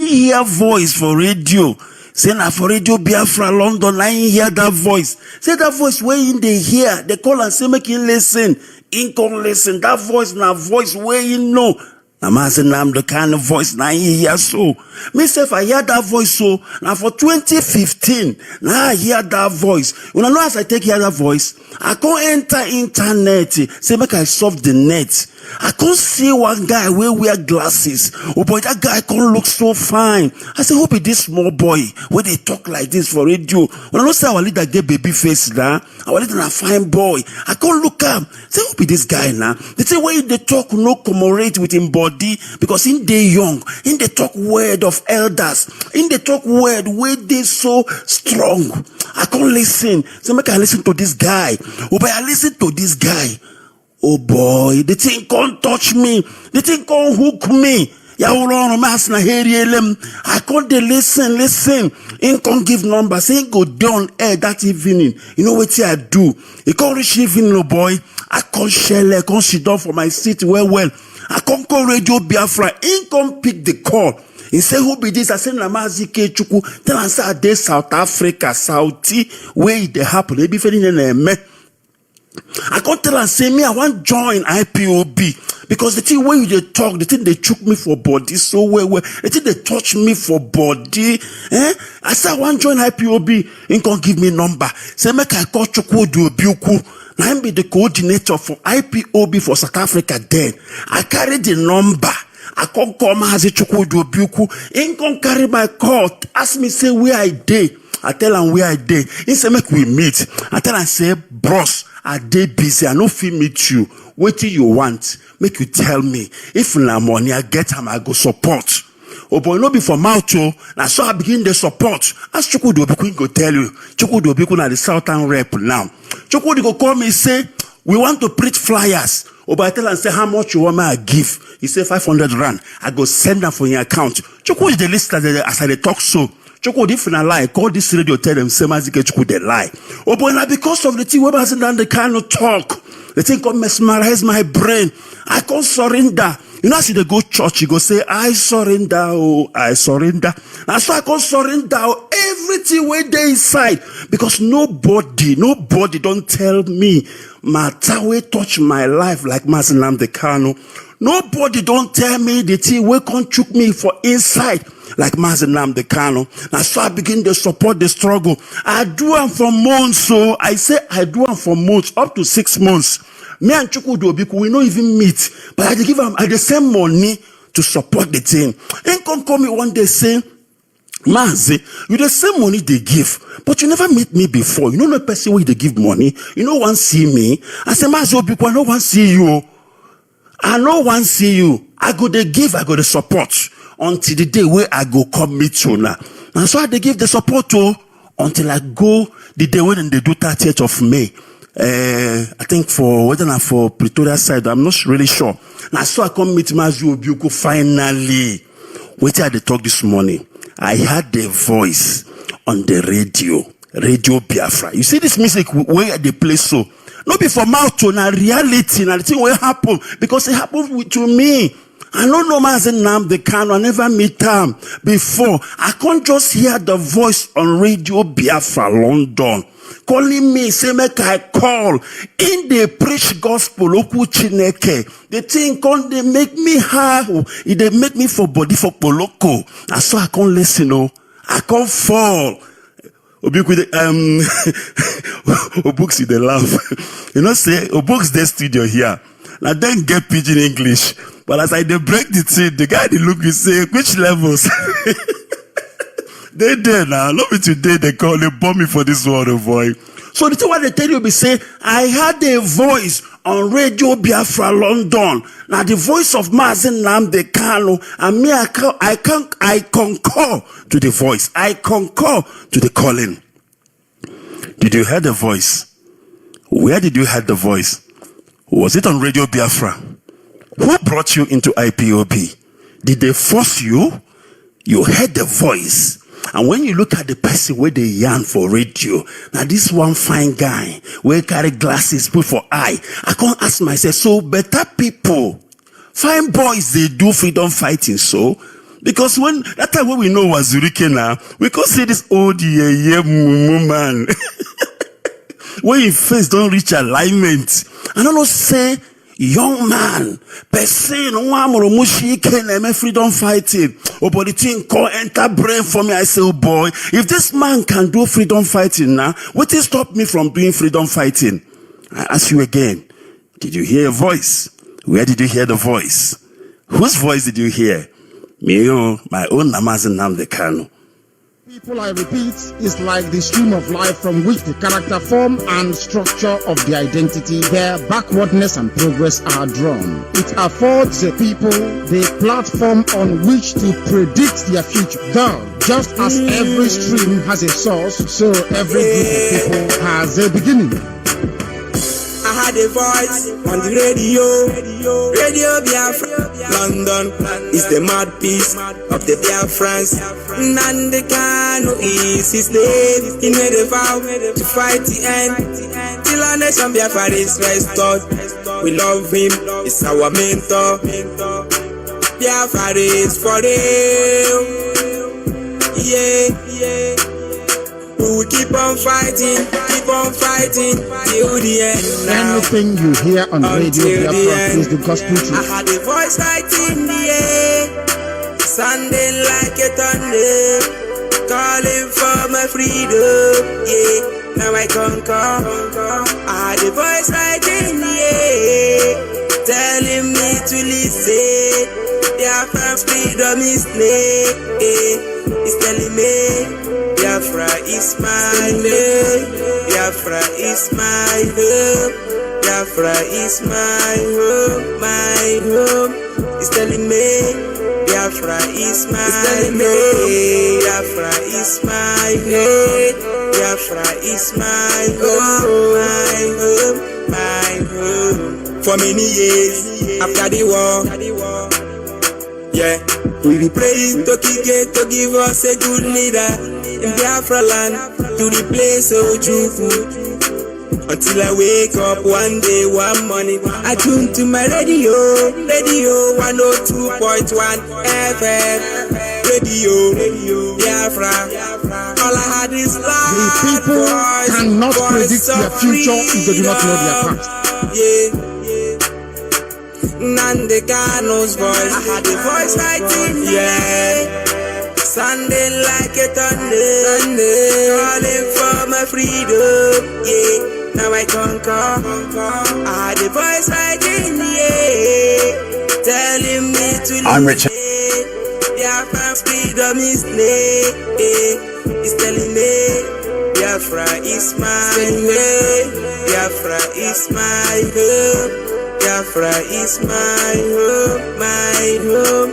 hear voice for radio. Say na for Radio Biafra London, I hear that voice. Say that voice where in they hear, they call and say make him listen. In come listen. That voice na voice where you know. Na Mazi the kind of voice na hear so. Myself I hear that voice so. Now for 2015, now I hear that voice. When I know as I take hear that voice, I can't enter internet. Say make I solve the net. I can't see one guy wey wear glasses. Oh boy, that guy can't look so fine. I say, hope it this small boy where they talk like this for radio. When I know say our leader get baby face now, our leader na fine boy. I can't look up. Say, hope it this guy now. They say why they talk no commemorate with him body because in they young, in they talk word of elders, in they talk word where they so strong. I can't listen. So make I listen to this guy. Oh boy, I listen to this guy. Oh boy, the thing can't touch me. The thing can't hook me. I can't listen. He can't give numbers. He go down air that evening. You know what I do? He can't reach evening, no boy. I can't share. I can't sit down for my seat well. I can't call Radio Biafra. He can't pick the call. He say, who be this? I say, Mazi Ikechukwu. Tell us how they South Africa, Saudi, where it happen. They be feeling in a me. I can't tell and say me, I want join IPOB because the thing where you they talk, the thing they chook me for body so well, the thing they touch me for body. I say I want join IPOB. He can't give me number. Say make I call Chukwu Obiuku. Now I be the coordinator for IPOB for South Africa. Then I carry the number. I can't call Mazi Ikechukwu. He can't carry my call. Ask me say where I dey. I tell him where I dey. He say make we meet. I tell him say bros. I dey busy. I no fit meet you. What do you want? Make you tell me. If na money I get him, I go support. Oh boy, no be for mouth oh. Now so I begin the support. As Chukwu Obiku go tell you. Chukwu Obiku na the southern rep now. Chukwu go call me say we want to print flyers. Oh boy, I tell him say how much you want me I give. He say 500 rand. I go send them for your account. Chukwu is the list as I talk so. Chukwu, if na lie, call this radio, tell them, say Mazi Ikechukwu, they lie. Oh boy, now because of the thing, where hasn't done the kind of talk, the thing can mesmerize my brain. I can't surrender. You know, as you go church, you go say, I surrender, oh, I surrender. And so I can't surrender everything where they inside. Because nobody don't tell me, matter wey touch my life like Mazi Ikechukwu. Nobody don't tell me the thing wey can't choke me for inside like Mazi Ikechukwu. Now so I begin to support the struggle. I do them for months, so I say I do them for months, up to 6 months. Me and Chukwu Obiku, we don't even meet, but I give them the same money to support the thing. They come call me one day say, Mazi, you the same money they give, but you never meet me before. You know no person where they give money. You no one see me. I say, Mazi Obiku, I no one see you. I no one see you. I go to give, I go to support until the day where I go come meet you now. And so I they give the support to until I go the day when they do 30th of May. I think for whether or for Pretoria side, I'm not really sure. Now so I come meet Mazi Obiku finally. Wait till they talk this morning. I heard the voice on the Radio Biafra. You see this music where they play so. Not be for mouth to na reality, na the thing will happen because it happened to me. I don't know Mazi Ikechukwu. I never meet him before. I can't just hear the voice on Radio Biafra London calling me, say make I call. In the preach gospel, oku chineke. The thing can't they make me how? They make me for body for poloko. And so I can't listen, oh. I can't fall. Obiku, Obuks they laugh. You know, say Obuks the studio here. Now then get pidgin English. But as I they break the thing, the guy they look, you say, which levels? They there now. Love me today. They call, they bomb me for this word, oh boy. So the thing what they tell you be say, I had a voice on Radio Biafra London. Now the voice of Mazi Ikechukwu, and me I concur to the voice. I concur to the calling. Did you hear the voice? Where did you hear the voice? Was it on Radio Biafra? Who brought you into IPOB? Did they force you? You heard the voice. And when you look at the person where they yarn for radio, now this one fine guy, where carry glasses, put for eye, I can't ask myself, so better people, fine boys, they do freedom fighting, so Because when that time when we know was Zurike now, we could see this old man. When your face don't reach alignment. I don't know, say, young man, person, freedom fighting. Oh, but the thing call enter brain for me. I say, oh boy, if this man can do freedom fighting now, what will stop me from doing freedom fighting? I ask you again, did you hear a voice? Where did you hear the voice? Whose voice did you hear? Me, my own Mazi Ikechukwu. People, I repeat, is like the stream of life from which the character form and structure of the identity, their backwardness and progress are drawn. It affords the people the platform on which to predict their future. Though, just as every stream has a source, so every group of people has a beginning. I had a voice on the radio Biafra. London is the mouthpiece of the Biafrans. Nandekano is his name. He made a vow to fight the end till our nation Biafra is restored. We love him, he's our mentor. Biafra is for real. Yeah. We will keep on fighting till the end now. Anything you hear on radio Biafra is the gospel truth. I had a voice right in the air, sounding like a thunder, calling for my freedom. Yeah, now I conquer. I had a voice right in the air, telling me to listen. Biafra's freedom is near. It's telling me Biafra is my name. Biafra is my home. Biafra is my home. My home. It's telling me Biafra is my name. Biafra is my home. Biafra is my home. My home. My home. For many years after the war, yeah, we be praying to give us a good leader in Biafra land to replace Ikechukwu. Until I wake up one day, one morning, I tune to my radio 102.1 FM. Radio Biafra. All I had is loud. The people cannot predict their future if they do not know their past. Yeah. Nandekano's voice, I had a voice right in sounding like a thunder, calling for my freedom. Yeah, now I conquer. I had a voice right in telling me to listen. Biafra's freedom is near. It's telling me Biafra is my way. Biafra is my home. Biafra is my home,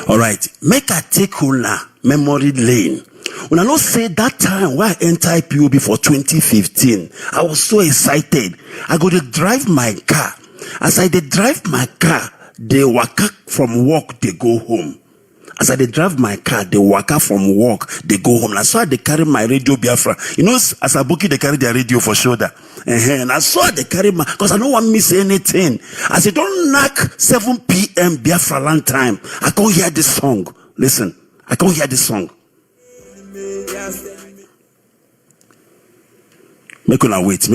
All right, make a take una memory lane. When I not say that time when I entered IPOB for 2015, I was so excited. I go to drive my car. As I did drive my car, they waka from work, they go home. As I drive my car, they waka from work, they go home. That's why they carry my radio Biafra. You know, as a bookie, they carry their radio for shoulder. And I saw they carry my, because I don't want to miss anything. As it don't knock 7 p.m. Biafra land time, I can't hear this song. Listen, I can't hear this song. Make una wait.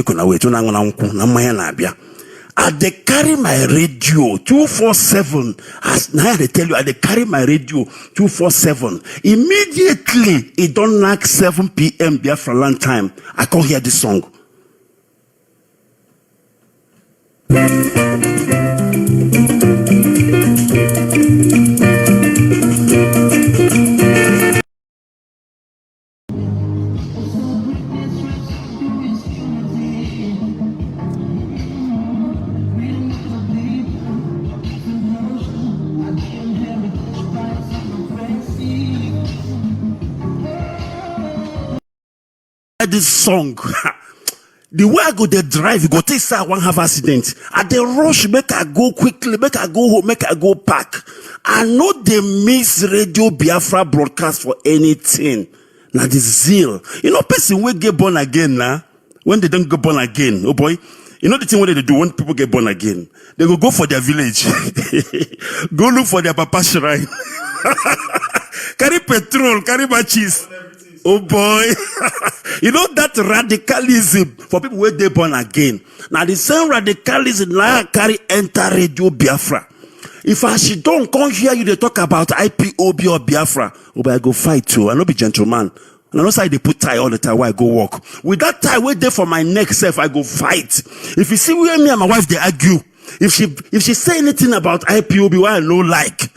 I dey carry my radio 247. As now they tell you, I dey carry my radio 247. Immediately, it don't knock 7 p.m. Biafra land time. I can't hear this song. This song, the way I go there drive, you go take say I won't have accident. I dey rush, make I go quickly, make I go home, make I go back. I know they miss radio Biafra broadcast for anything. Now the zeal, you know, person will get born again now. When they don't get born again, oh boy, you know the thing what they do when people get born again, they go for their village, go look for their papa shrine. Carry petrol, carry matches. Oh boy. You know that radicalism for people where they born again. Now the same radicalism now carry enter Radio Biafra. If I should don't come hear you, they talk about IPOB or Biafra. Oh, but I go fight too. I no be gentleman. And I know say they put tie all the time while I go walk. With that tie wait there for my neck self, I go fight. If you see where me and my wife they argue, if she say anything about IPOB, why I no like,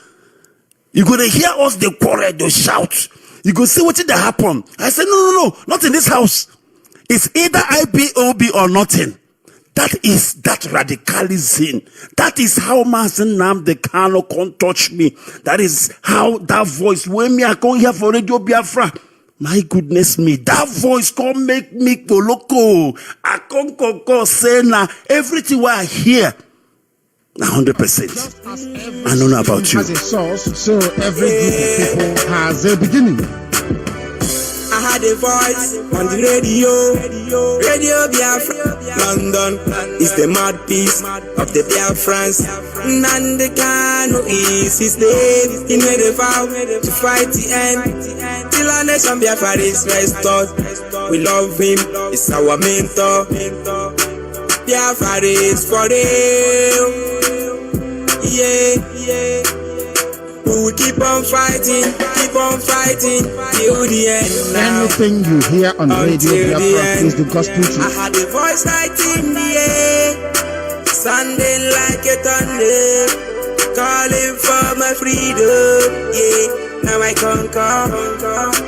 you gonna hear us they quarrel, they shout. You go see what did that happen. I said no, not in this house. It's either IPOB or nothing. That is that radicalism. That is how Mazi Nnamdi Kanu can't touch me. That is how that voice, when me I come here for Radio Biafra, my goodness me, that voice can't make me go loco. I can't say now everything what I hear, 100%. I don't know about you. Has a source, so every group of people has a beginning. I had a voice on the Radio Biafra. London is the mouthpiece of the Biafrans. Nnamdi Kanu is his name. He made a vow to fight the end till our nation Biafra is restored. We love him, he's our mentor. Biafra is for real. Yeah. We will keep on fighting till the end now. Anything you hear on Radio Biafra is the gospel truth. I had a voice right in the air, sounding like a thunder, calling for my freedom. Yeah, now I conquer.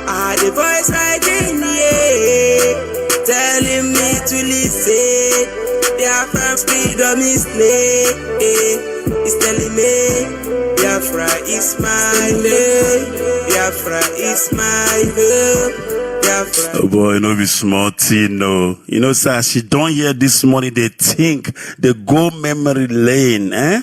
I had a voice right in the air, telling me to listen. Biafra's freedom is near. It's telling me Biafra is my name. Biafra is my home. Biafra. Oh boy, no be small thing, no. You know, sir, she don't hear this morning, they think they go memory lane, eh?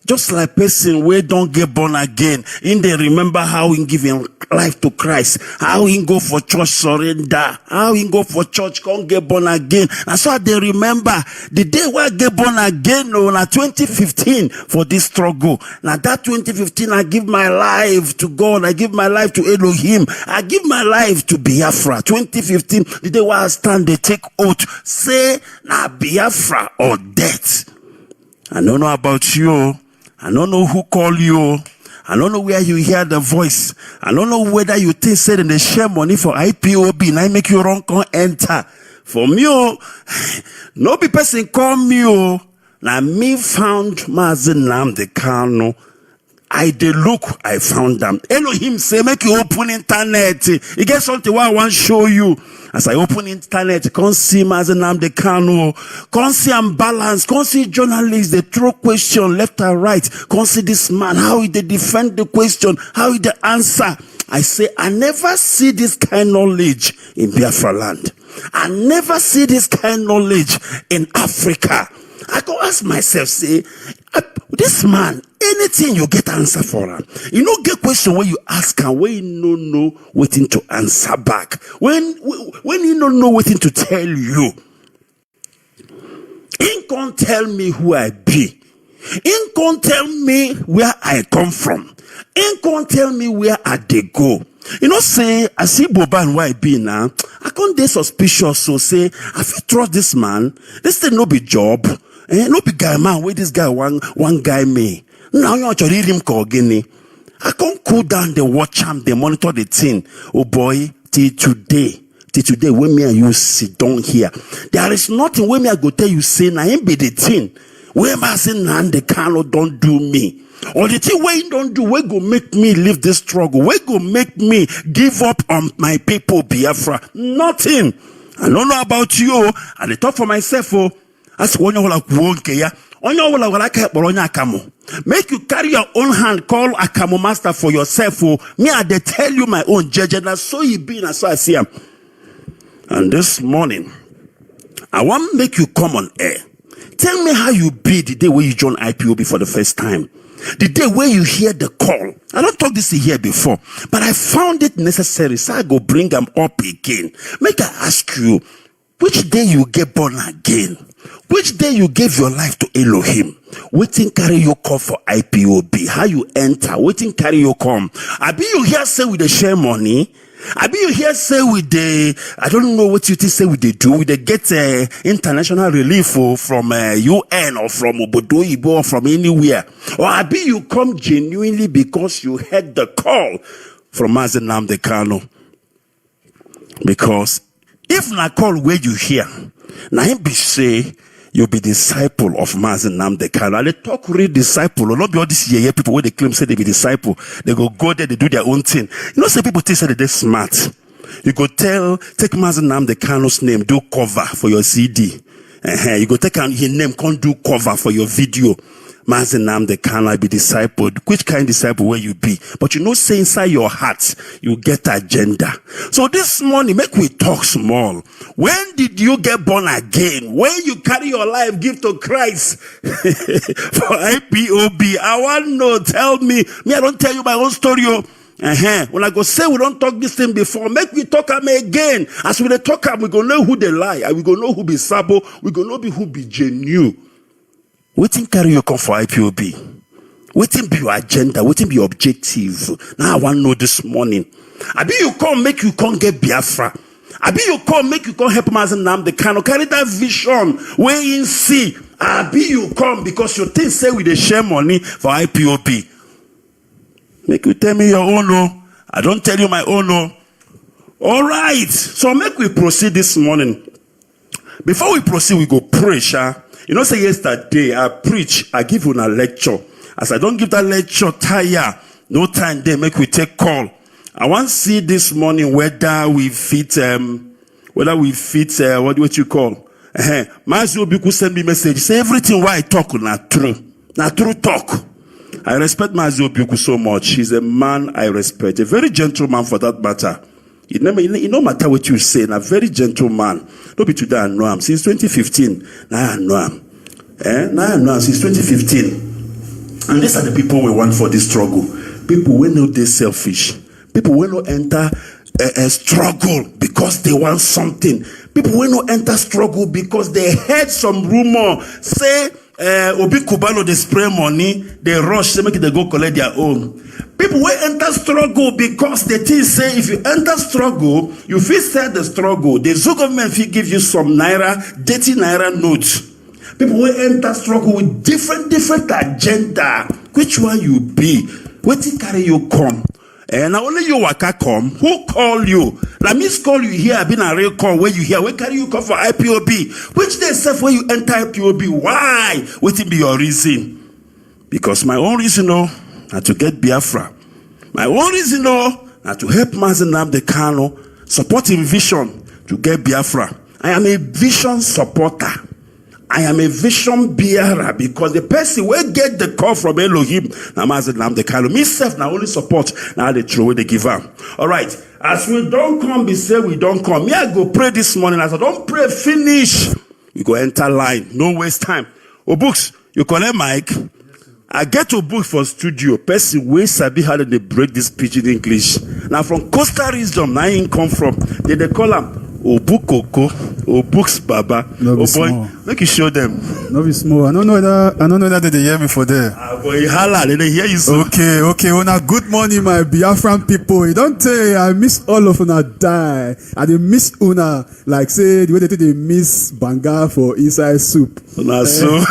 Just like person where don't get born again, in they remember how he give him life to Christ, how he go for church surrender, how he go for church can't get born again. That's why they remember the day where I get born again, no, na 2015 for this struggle. Now that 2015, I give my life to God, I give my life to Elohim, I give my life to Biafra. 2015, the day where I stand, they take oath, say, na Biafra or death. I don't know about you. I don't know who call you. I don't know where you hear the voice. I don't know whether you think said they share money for IPOB and I make you wrong can enter. For me, no be person call me. Now me found Mazi Nnamdi Kanu. I did look, I found them. Elohim say, make you open internet. You get something what I want to show you. As I open internet, can't see Mazi Nnamdi Kanu, can't see unbalance, can't see journalists, they throw question left and right, can't see this man, how they defend the question, how they answer. I say, I never see this kind of knowledge in Biafra land. I never see this kind of knowledge in Africa. I go ask myself, say, this man, anything you get answer for him. You know, get question when you ask him, when you know waiting to answer back. When you don't know waiting to tell you. He can't tell me who I be. He can't tell me where I come from. He can't tell me where I dey go. You know, say, I see Boba and where I be now. I can't dey suspicious, so say, I feel trust this man. This thing no be job. No be guy man, where this guy one guy me. Now you want to read him call Guinea. I can't cool down the watch him, they monitor the thing. Oh boy, till today, when me and you sit down here, there is nothing where me I go tell you say, na him be the thing. Where Mazi Nnamdi Kanu don't do me. Or the thing where you don't do, where go make me leave this struggle? Where go make me give up on my people, Biafra? Nothing. I don't know about you, and I talk for myself, oh. As one you like wonke ya. Onyo wala wala ka boronya akamo. Make you carry your own hand, call akamo master for yourself. Oh, me I dey tell you my own judge, na so you be, na so I see him. And this morning, I want make you come on air. Tell me how you be the day where you join IPOB for the first time. The day where you hear the call. I don't talk this here before, but I found it necessary, so I go bring them up again. Make I ask you, which day you get born again? Which day you gave your life to Elohim? Waiting carry you come for IPOB. How you enter? Waiting carry you come. I be you here say with the share money. I be you here say with the, I don't know what you think say with the do. With the get international relief from UN or from Obodo Ibo or from anywhere. Or I be you come genuinely because you heard the call from Mazi Ikechukwu. Because if na call where you hear, na him be say you'll be disciple of Mazi Ikechukwu. And they talk real disciple. Or not be all these yeah people where they claim say they be disciple. They go there, they do their own thing. You know, some people think that they're smart. You go take Mazi Ikechukwu name, do cover for your CD. You go take his name, can't do cover for your video. Mazi Ikechukwu be discipled. Which kind of disciple will you be? But you know, say inside your heart, you get agenda. So this morning, make we talk small. When did you get born again? When you carry your life, give to Christ for IPOB? I want to know. Tell me. I don't tell you my own story. When I go say we don't talk this thing before, make we talk am again. As we talk am, we gonna know who they lie, and we gonna know who be sabo, we gonna know who be genuine. Waiting carry you come for IPOB. Waiting be your agenda. Waiting be your objective. Now I want to know this morning. I be you come make you come get Biafra. I be you come make you come help Mazi Ikechukwu. Carry that vision where you see. I be you come because your thing say we dey share money for IPOB. Make you tell me your own no. I don't tell you my own no. All right. So make we proceed this morning. Before we proceed, we go pray, sha. You know, say yesterday I preach, I give you a lecture. As I don't give that lecture, tire, no time there, make we take call. I want to see this morning whether we fit, what you call? Mazi Ikechukwu send me message, say everything why I talk, not true. Not true talk. I respect Mazi Ikechukwu so much. He's a man I respect, a very gentleman for that matter. It no matter what you say, a very gentle man. Don't be today I know him. Since 2015, now I know him. Now I know him since 2015. And these are the people we want for this struggle. People who know they're selfish. People who know enter a struggle because they want something. People who know enter struggle because they heard some rumor. Say, Obi Kubalo, they spray money, they rush, they make it, they go collect their own. People will enter struggle because the thing say if you enter struggle, you feel set the struggle. The Zoo government will give you some naira, dirty naira notes. People will enter struggle with different agenda. Which one you be? What it carry you come? And now only you waka come. Who call you? Now miss call you here. Been a real call where you here. Where carry you come for IPOB? Which day self when you enter IPOB? Why? What it be your reason? Because my own reason, not to get Biafra. My own reason, not to help Mazi Ikechukwu supporting vision to get Biafra. I am a vision supporter. I am a vision bearer because the person will get the call from Elohim. Now Mazi Ikechukwu. Myself now only support. Now they throw they give up. All right. As we don't come, we say we don't come. Me I go pray this morning. As I don't pray, finish. We go enter line. No waste time. Oh books, you collect mic. I get to book for studio. Person way sabi how they break this pidgin English. Now from Costa region, now he come from. They call him Obu Koko, Obooks Baba. No oh boy, small. make you show them. No be small. I don't know that they hear me for there. Boy, holla, they hear you so. Okay. Una good morning, my Biafran people. You don't tell I miss all of una die. I dey miss una like say the way they miss banga for inside soup. Una so.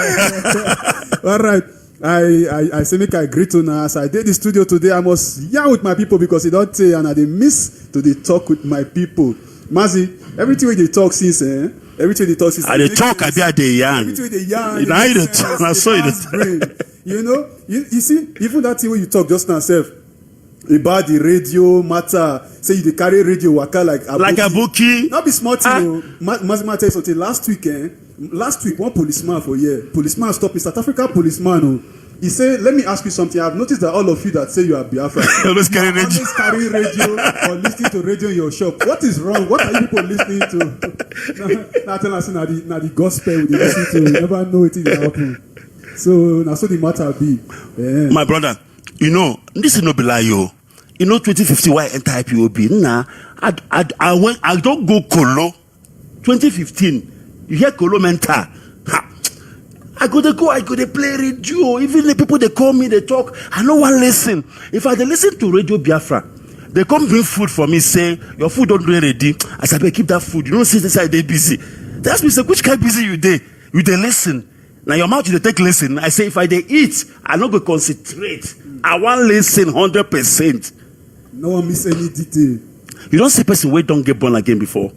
All right. I say make I greet una as I did the studio today. I must yarn with my people because you don't say and I dey miss to the talk with my people. Mazi, everything they talk since everything they talk since. I dey talk, I be at the yarn. Everything they yarn. Now you talk, I saw it. You know, you see, even that thing when you talk just now, self about the radio matter. Say you dey carry radio waka like a bookie. Not be smart, Mazi tell you something. Last week, one policeman policeman stop a South African policeman. He said, let me ask you something. I've noticed that all of you that say you are Biafra always carry radio or listening to radio in your shop. What is wrong? What are you people listening to? Now tell us now the gospel we listen to. You never know it will happen. So now so the matter be. Yeah. My brother, you know, this is no be lie, yo. You know 2050 why enter IPOB. Nah, I don't go colo. 2015, you hear Kolomenta. I go to play radio. Even the people they call me, they talk. I no one listen. If I listen to Radio Biafra, they come bring food for me, say your food don't do ready. I say, keep that food. You don't sit inside, they busy. They ask me, say, which kind busy you dey? You dey listen. Now your mouth you dey take listen. I say, if I dey eat, I not go concentrate. I want listen 100%. No one miss any detail. You don't see person who don't get born again before.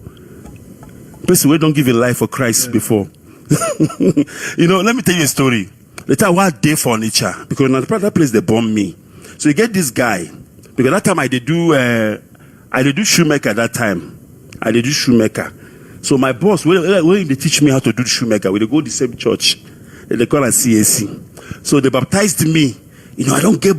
Person who don't give a life for Christ before. You know, let me tell you a story. Later, what day furniture? Because now that place they bomb me. So you get this guy. Because that time I did do shoemaker that time. I did do shoemaker. So my boss, when they teach me how to do shoemaker, we they go to the same church. They call it CAC. So they baptized me. You know, I don't get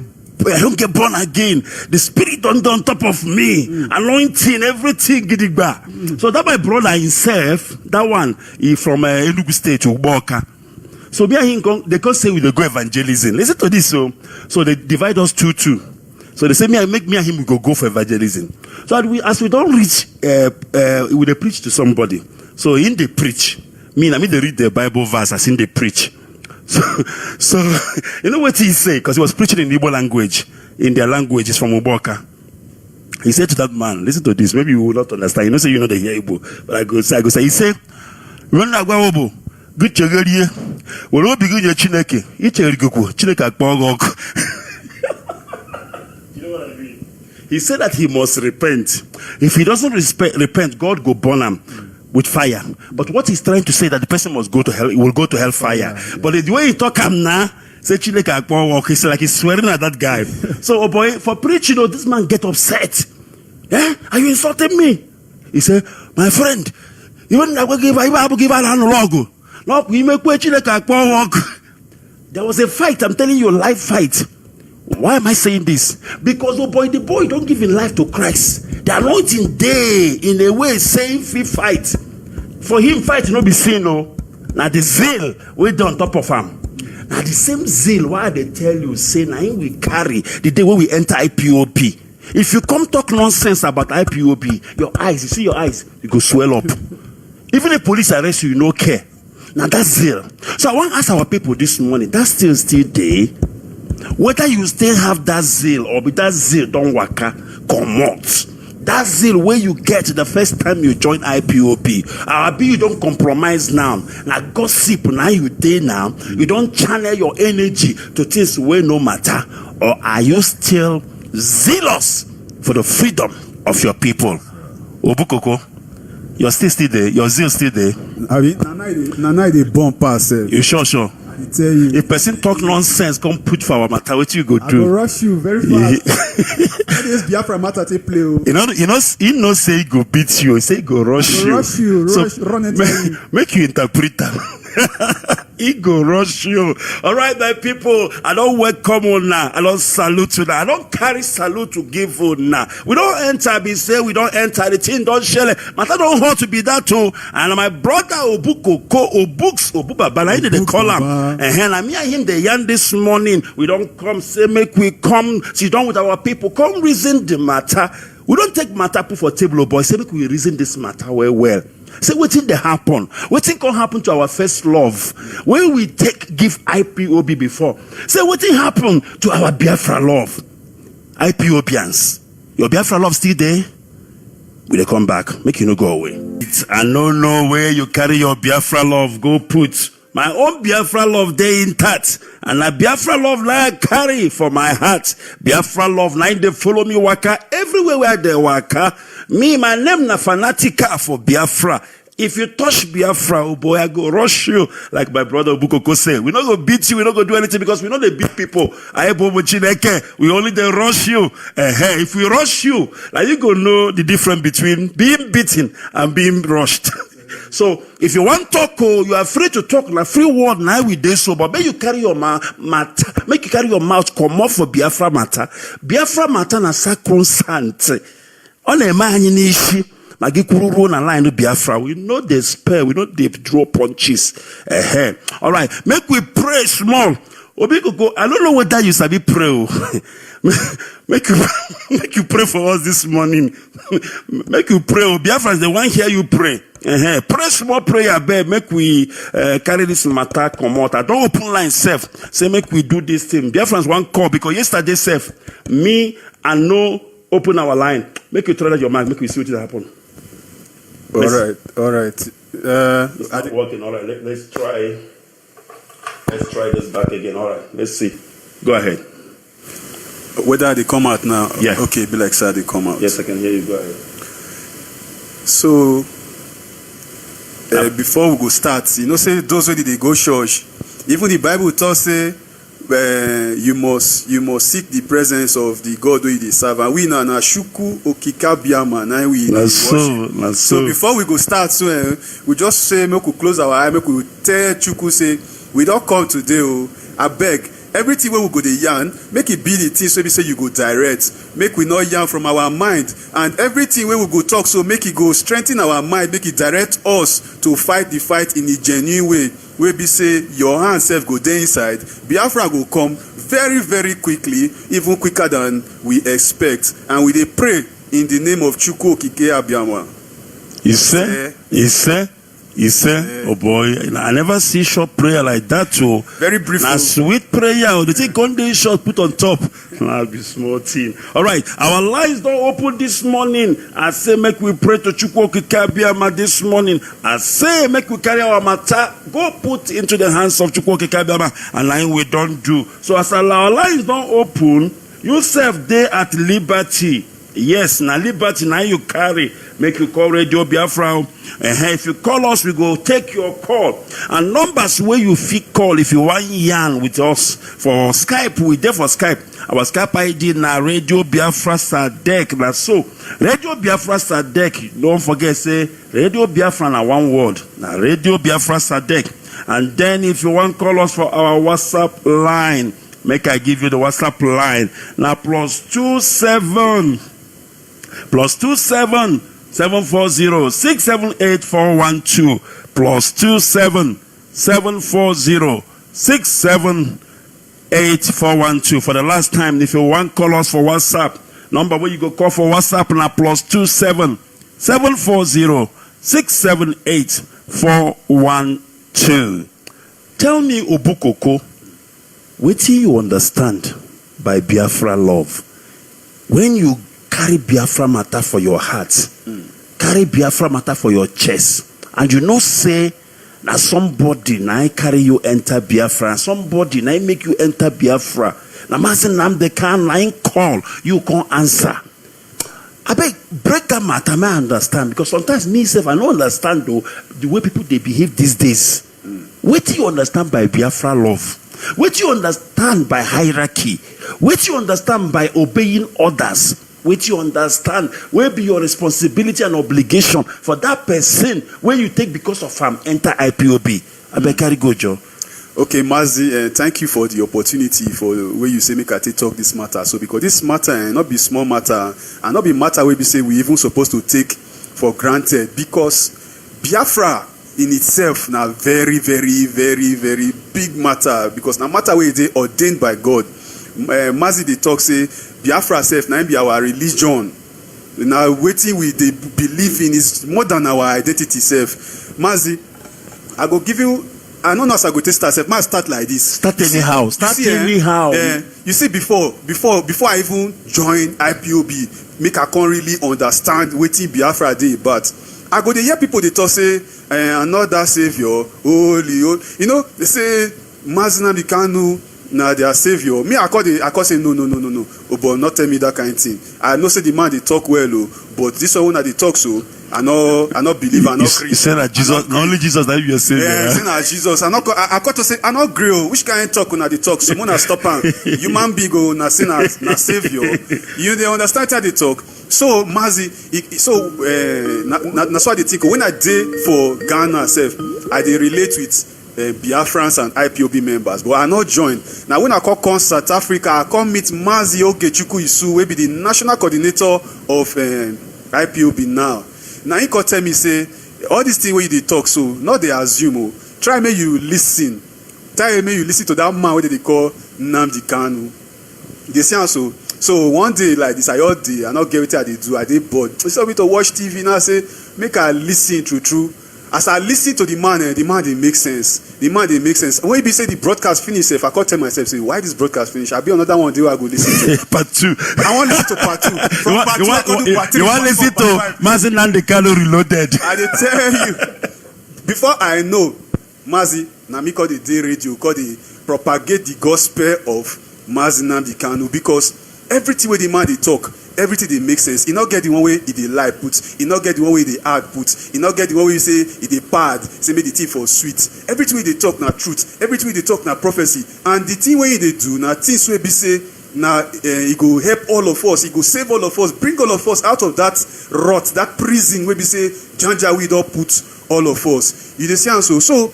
born again. The spirit don't on top of me. Anointing, everything, gidigba. So that my brother himself, that one, he from Enugu State, Uboka. So me and him, they can't say we go evangelism. Listen to this, so they divide us 2-2. So they say me and him we go for evangelism. So as we don't reach, we they preach to somebody. So in they preach, they read the Bible verse as in they preach. So you know what he say? Because he was preaching in Igbo language, in their language, is from Uboka. He said to that man, listen to this, maybe you will not understand. You know, say you know the hear Igbo, but I go say, he said, "Run agwa obo, good chagariye, we don't begin your chineke, ichagarigoku, chineke akpogok." You know what I mean? He said that he must repent. If he doesn't repent, God go burn him with fire. But what he's trying to say that the person must go to hell, he will go to hellfire. Yeah. But the way he talk him now, say Chineke walk, he's like he's swearing at that guy. So, oh boy, for preaching, this man get upset. Yeah? Are you insulting me? He said, my friend, even I will give an logo. No, we make Chineke walk. There was a fight, I'm telling you, a live fight. Why am I saying this? Because the boy don't give his life to Christ. The anointing day in a way saying free fight. For him fight not be seen, no. Now the zeal we on top of him. Now the same zeal why they tell you say now we carry the day when we enter IPOB. If you come talk nonsense about IPOB, your eyes, you see your eyes, you go swell up. Even the police arrest you, you no care. Now that's zeal. So I want to ask our people this morning, that's still there. Whether you still have that zeal or with that zeal don't waka, come out. That zeal where you get the first time you join IPOB. Our you don't compromise now. Now gossip now you day now. You don't channel your energy to things where no matter. Or are you still zealous for the freedom of your people? Obukoko, you're still there. Your zeal still there. Nana they bomb pass. You sure? I tell you. If person talk nonsense, come put for our matter. What you go do? I go rush you very fast. This Biafra matter take play. He no say he go beat you. He say he go rush you. Rush you. Run it. Make you interpret that. He go rush you. All right, my people. I don't welcome on now. I don't salute you now. I don't carry salute to give you now. We don't enter. Be say we don't enter. The thing don't share. Matter don't want to be that too. And my brother Obubaba, I did call him. And me and him they yarn this morning. We don't come say make we come sit down with our people. Come reason the matter. We don't take matter put for table, boy. Say make we reason this matter well. Say what did they happen? What thing can happen to our first love? When we give IPOB before. Say what thing happen to our Biafra love? IPOBians. Your Biafra love still there? Will they come back? Make you no go away. I don't know where you carry your Biafra love. Go put my own Biafra love there intact. And a Biafra love like I carry for my heart. Biafra love now they follow me waka everywhere where they waka. Me, my name na fanatica for Biafra. If you touch Biafra, oh boy, I go rush you. Like my brother Bukoko say, we not go beat you, we not go do anything because we know they beat people. We only they rush you. If we rush you, like you go know the difference between being beaten and being rushed. So if you want to talk, you are free to talk. Like free word now we do so, but make you carry your mouth, make you carry your mouth come off for Biafra matter. Biafra matter na sacrosanct. On a man in ishi, magikuru na line to Biafra. We know they spare, we know they draw punches. All right, make we pray small. Obikoko, I don't know whether you sabi pray. Make you pray for us this morning. Make you pray. Biafra is the one here you pray. Pray small prayer, babe. Make we carry this matter come out. I don't open line self. Say make we do this thing. Biafrans one call because yesterday self, me and no open our line. Make you try that your mind. Make we see what will happen. All right. It's not working. All right. Let's try. Let's try this back again. All right. Let's see. Go ahead. Whether they come out now? Yeah. Okay, be like sir, they come out. Yes, I can hear you. Go ahead. So before we go start, say those who they go church, even the Bible tells say you must seek the presence of the God who they serve. And we na shuku okika biama na we worship. So before we go start, we just say make we close our eye, make we tell Chuku say we don't come today. I beg. Everything we go the yarn, make it be the thing so we say you go direct. Make we not yarn from our mind. And everything we go talk, so make it go strengthen our mind, make it direct us to fight the fight in a genuine way. We be say your hand self go there inside. Biafra go come very, very quickly, even quicker than we expect. And we dey pray in the name of Chukwu Okike Abiama. He said, oh boy, I never see short prayer like that too. Very brief. Now sweet prayer. The thing one day short put on top. Now be small thing. All right, our lines don't open this morning. I say make we pray to Chukwu Okike Abiama this morning. I say make we carry our matter, go put into the hands of Chukwu Okike Abiama, and line we don't do. So as our lines don't open, you serve day at liberty. Yes, now liberty now you carry. Make you call Radio Biafra. If you call us, we go take your call. And numbers where you fit call if you want yarn with us for Skype. We there for Skype. Our Skype ID now Radio Biafra Sadek. That's so. Radio Biafra Sadek. Don't forget say Radio Biafra na one word. Now Radio Biafra Sadek. And then if you want call us for our WhatsApp line, make I give you the WhatsApp line. Now +27 740 678 412 +27 740 678 412. For the last time, if you want call us for WhatsApp, number where you go call for WhatsApp now +27 740 678 412. Tell me, Obukoko, what do you understand by Biafra love? When you carry Biafra matter for your heart, carry Biafra matter for your chest, and you know say na somebody na carry you enter Biafra, somebody na make you enter Biafra. Na Mazi Ikechukwu na call you can't answer. I beg break that matter, I understand, because sometimes me self I don't understand though the way people they behave these days. What do you understand by Biafra love? What do you understand by hierarchy? What do you understand by obeying others? Which you understand will be your responsibility and obligation for that person where you take because of enter IPOB. I beg carry go, Joe. Okay, Mazi, thank you for the opportunity for the way you say make I talk this matter. So because this matter not be small matter and not be matter where we say we even supposed to take for granted, because Biafra in itself now very, very, very, very big matter, because no matter where they ordained by God. Mazi they talk say Biafra self now be our religion. Now waiting we they believe in is more than our identity self. Mazi, I go give you. I don't know as I go to start. Might start like this. Start anyhow. You see, before I even join IPOB, make I can't really understand waiting Biafra day. But I go to hear people they talk say another savior, holy. You know they say Mazi Ikechukwu na their savior. Me I call say no. Oh, but not tell me that kind of thing. I know say the man they talk well, but this one that they talk so. I not believe. I not Christian. You say that Jesus, not only Jesus that you are saying. Yeah, saying that Jesus. I got to say I not grill. Which kind of talk when they talk? Someone has stop am. Human being go na say na savior. You they understand how they talk. So Mazi, that's why they think when I did for Ghana self, I did relate with. Biafrans and IPOB members, but I not join. Now when I come South Africa, I come meet Mazi Ikechukwu, will be the national coordinator of IPOB now. Now he can tell me say all these things where they talk so not they assume. Try make you listen. Try make you listen to that man what they call Nnamdi Kanu. They say also So one day like this, I not get wetin I dey do. I dey bored. Instead of me to watch TV, now I say make I listen true. As I listen to the man dey make sense. The man dey make sense. When e be say the broadcast finish, if I come tell myself say why this broadcast finish, I be another one dey wey I go listen to. Part 2. I wan listen to part 2. From part 2 I go do part 3. You want listen to Mazi Ikechukwu Reloaded? I dey tell you. Before I know, Mazi, na me call the day radio, call the propagate the gospel of Mazi Ikechukwu, because everything wey the man dey talk, everything dey make sense. E no get the one way e dey lie put, e no get the one way e dey add put, e no get the one way you say e dey pad, say make the thing for sweet. Everything wey dey talk na truth, everything wey dey talk na prophecy, and the thing wey e dey do na things wey be say na e go help all of us, e go save all of us, bring all of us out of that rot, that prison wey be say janjaweed don put all of us. You dey see am so. So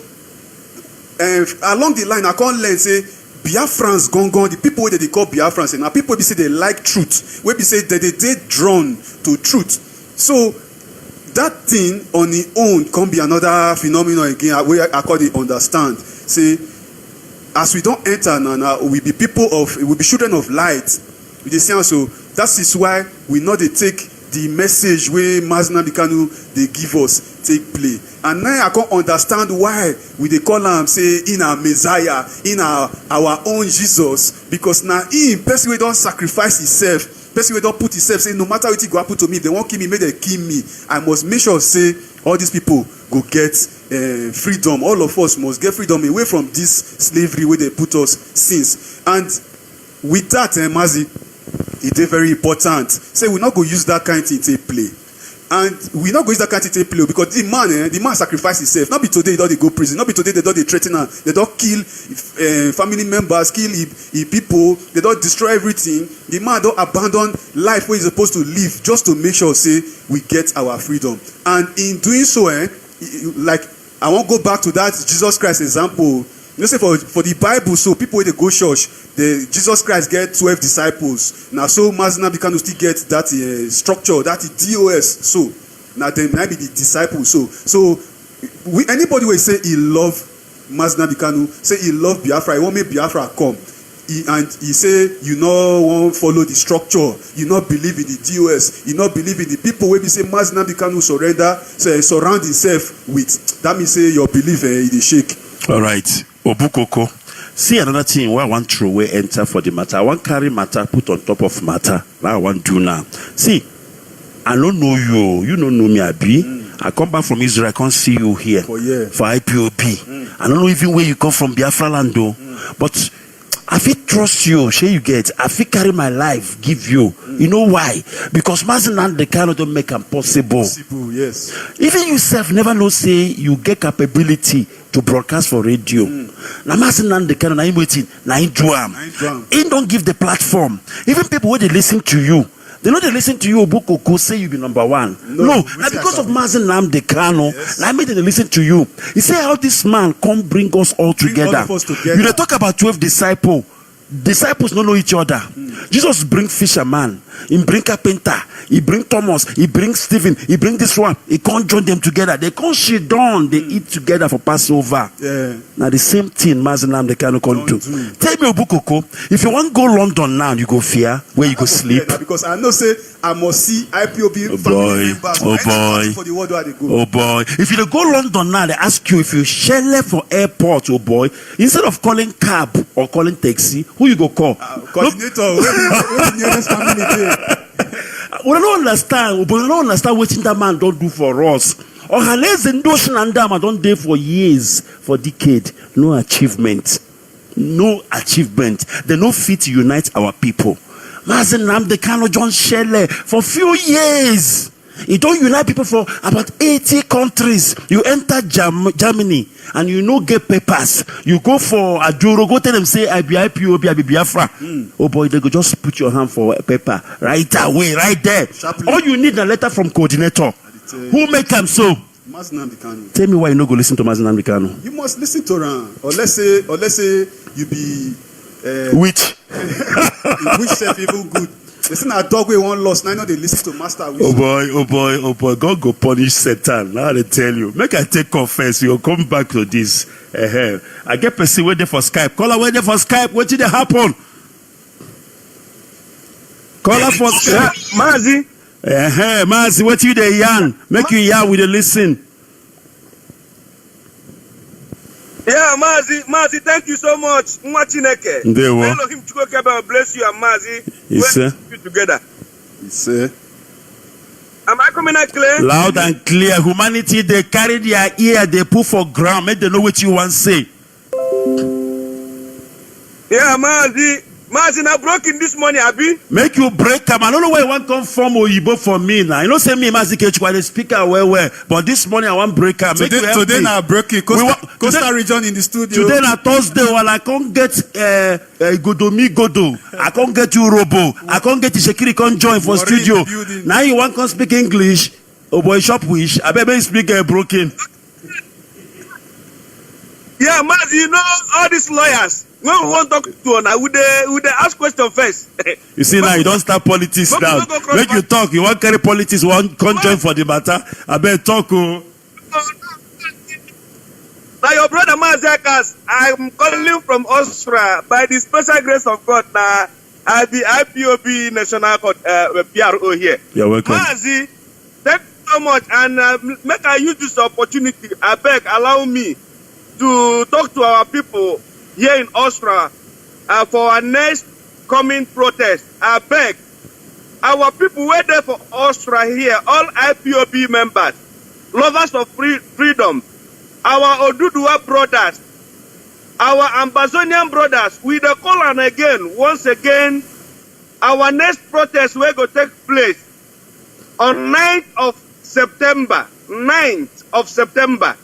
along the line I come learn say Biafrans gongon, the people wey dey call Biafrans, na people wey be say they like truth, wey be say they dey drawn to truth. So that thing on its own come be another phenomenon again wey I call the understand. Say as we don enter now we be children of light. You dey see am so. That is why we no dey take the message wey Mazi Ikechukwu dey give us take play. And now I can understand why we dey call am say in our Messiah, in our own Jesus, because now him person wey don sacrifice himself, person wey don put himself, say no matter wetin go happen to me, if they wan kill me, make dem kill me. I must make sure say all these people go get freedom. All of us must get freedom away from this slavery wey dey put us since. And with that, Mazi, e dey very important. Say we not go use that kind thing take play. And we not go use that kind of thing play, because the man sacrifice himself. Not be today they don't go prison. Not be today they don't threaten her. They don't kill family members, kill people. They don't destroy everything. The man don't abandon life where he's supposed to live just to make sure say we get our freedom. And in doing so, like I won't go back to that Jesus Christ example. You know, say for the Bible, so people when they go church, Jesus Christ get 12 disciples. Now, so Mazi Ikechukwu still get that structure, that DOS. So now they might be the disciples. So anybody will say he love Mazi Ikechukwu, say he love Biafra, he want make Biafra come. He say you no won't follow the structure, you not believe in the DOS, you not believe in the people wey be say Mazi Ikechukwu surround himself with. That means say your belief he dey shake. All right, Obukoko. See another thing where I want throw away enter for the matter. I want carry matter put on top of matter. That I want do now. See, I don't know you. You don't know me, Abi. I come back from Israel. I can't see you here for IPOB. I don't know even where you come from, Biafra land though. But I fit trust you. Share you get. I fit carry my life, give you. You know why? Because Mazi Ikechukwu don't make them possible. Yes. Even yourself never know say you get capability to broadcast for radio. Now Mazi Ikechukwu na him waiting, na him do am. He don't give the platform. Even people when they listen to you, they know they listen to you. Obukoko say you be number one. No, now because of Mazi Ikechukwu, yes. Now I made them listen to you. He say how this man come bring us all together. You dey talk about 12 disciples. Disciples don't know each other. Jesus bring fisherman, he bring carpenter, he bring Thomas, he bring Stephen, he bring this one. He can't join them together. They can't sit down. They eat together for Passover. Now the same thing Mazi Ikechukwu can do. Tell me, Obukoko, if you want to go London now, you go fear where you go sleep. Because I know say I must see IPOB family members. For the world where they go. Oh boy! If you go London now, they ask you if you share for airport. Oh boy! Instead of calling cab or calling taxi, who you go call? Coordinator. Where the nearest family there? We don't understand what that man don't do for us. Or don't do for years, for decades. No achievement. They no fit to unite our people. Mazi Ikechukwu John Shelley for few years. He don't unite people for about 80 countries. You enter Germany and you no get papers. You go for Aduro, go tell them say I be IPOB, I be Biafra. Oh boy, they go just put your hand for a paper right away, right there. Sharply. All you need a letter from coordinator. Who make them so? Mazi Ikechukwu. Tell me why you no go listen to Mazi Ikechukwu. You must listen to him. Or let's say you be which which self even good. Listen, a dog we one lost. Now I know they listen to master. Oh boy. God go punish Satan. Now they tell you. Make I take confess. You'll come back to this. I get person waiting for Skype. Call her waiting for Skype. What did happen? Caller for Mazi. Mazi, what you dey yarn? Make you yarn with the listen. Yeah, Mazi, thank you so much. Mwachineke. Ndewo. Elohim Chukwukebe bless you and Mazi. Yes, sir. You together. Yes, sir. Am I coming out clear? Loud and clear. Humanity, they carry their ear, they put for ground, make they know what you want to say. Yeah, Mazi, now broken this morning, Abi. Make you break them. I don't know where you want to come from Oyibo for me now. You know, say me, Mazi Ikechukwu, the speaker, well. But this morning, I want break them. Today now breaking Coastal region in the studio. Today na Thursday, while I can't get Godo. I can't get you Robo. I can't get Shekiri can join for studio. Now you want to speak English. Oh boy, shop wish. I better speak broken. Yeah, Mazi, you know all these lawyers. When we want to talk to one, would they ask question first? You see now, you don't start politics now. Make you talk. You want carry politics, one can't join for the matter. I better talk. Now your brother Mazi, I'm calling from Austria by the special grace of God. Now at the IPOB National PRO here. You're welcome. Mazi, thank you so much, and make I use this opportunity. I beg, allow me to talk to our people here in Austria for our next coming protest. I beg, our people were there for Austria here, all IPOB members, lovers of freedom, our Oduduwa brothers, our Amazonian brothers, we the call on again, once again, our next protest will go take place on 9th of September. 9th of September.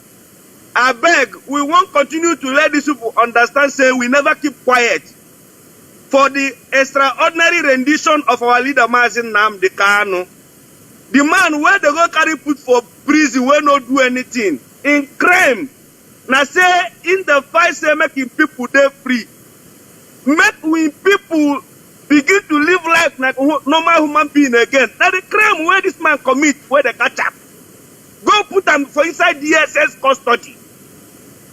I beg, we won't continue to let these people understand, say we never keep quiet for the extraordinary rendition of our leader, Mazi Nnamdi Kanu. The man where they go carry put for prison will not do anything. In crime, now say in the fight, say making people they free. Make we people begin to live life like normal human being again. Now the crime where this man commit, where they catch up, go put them for inside DSS custody.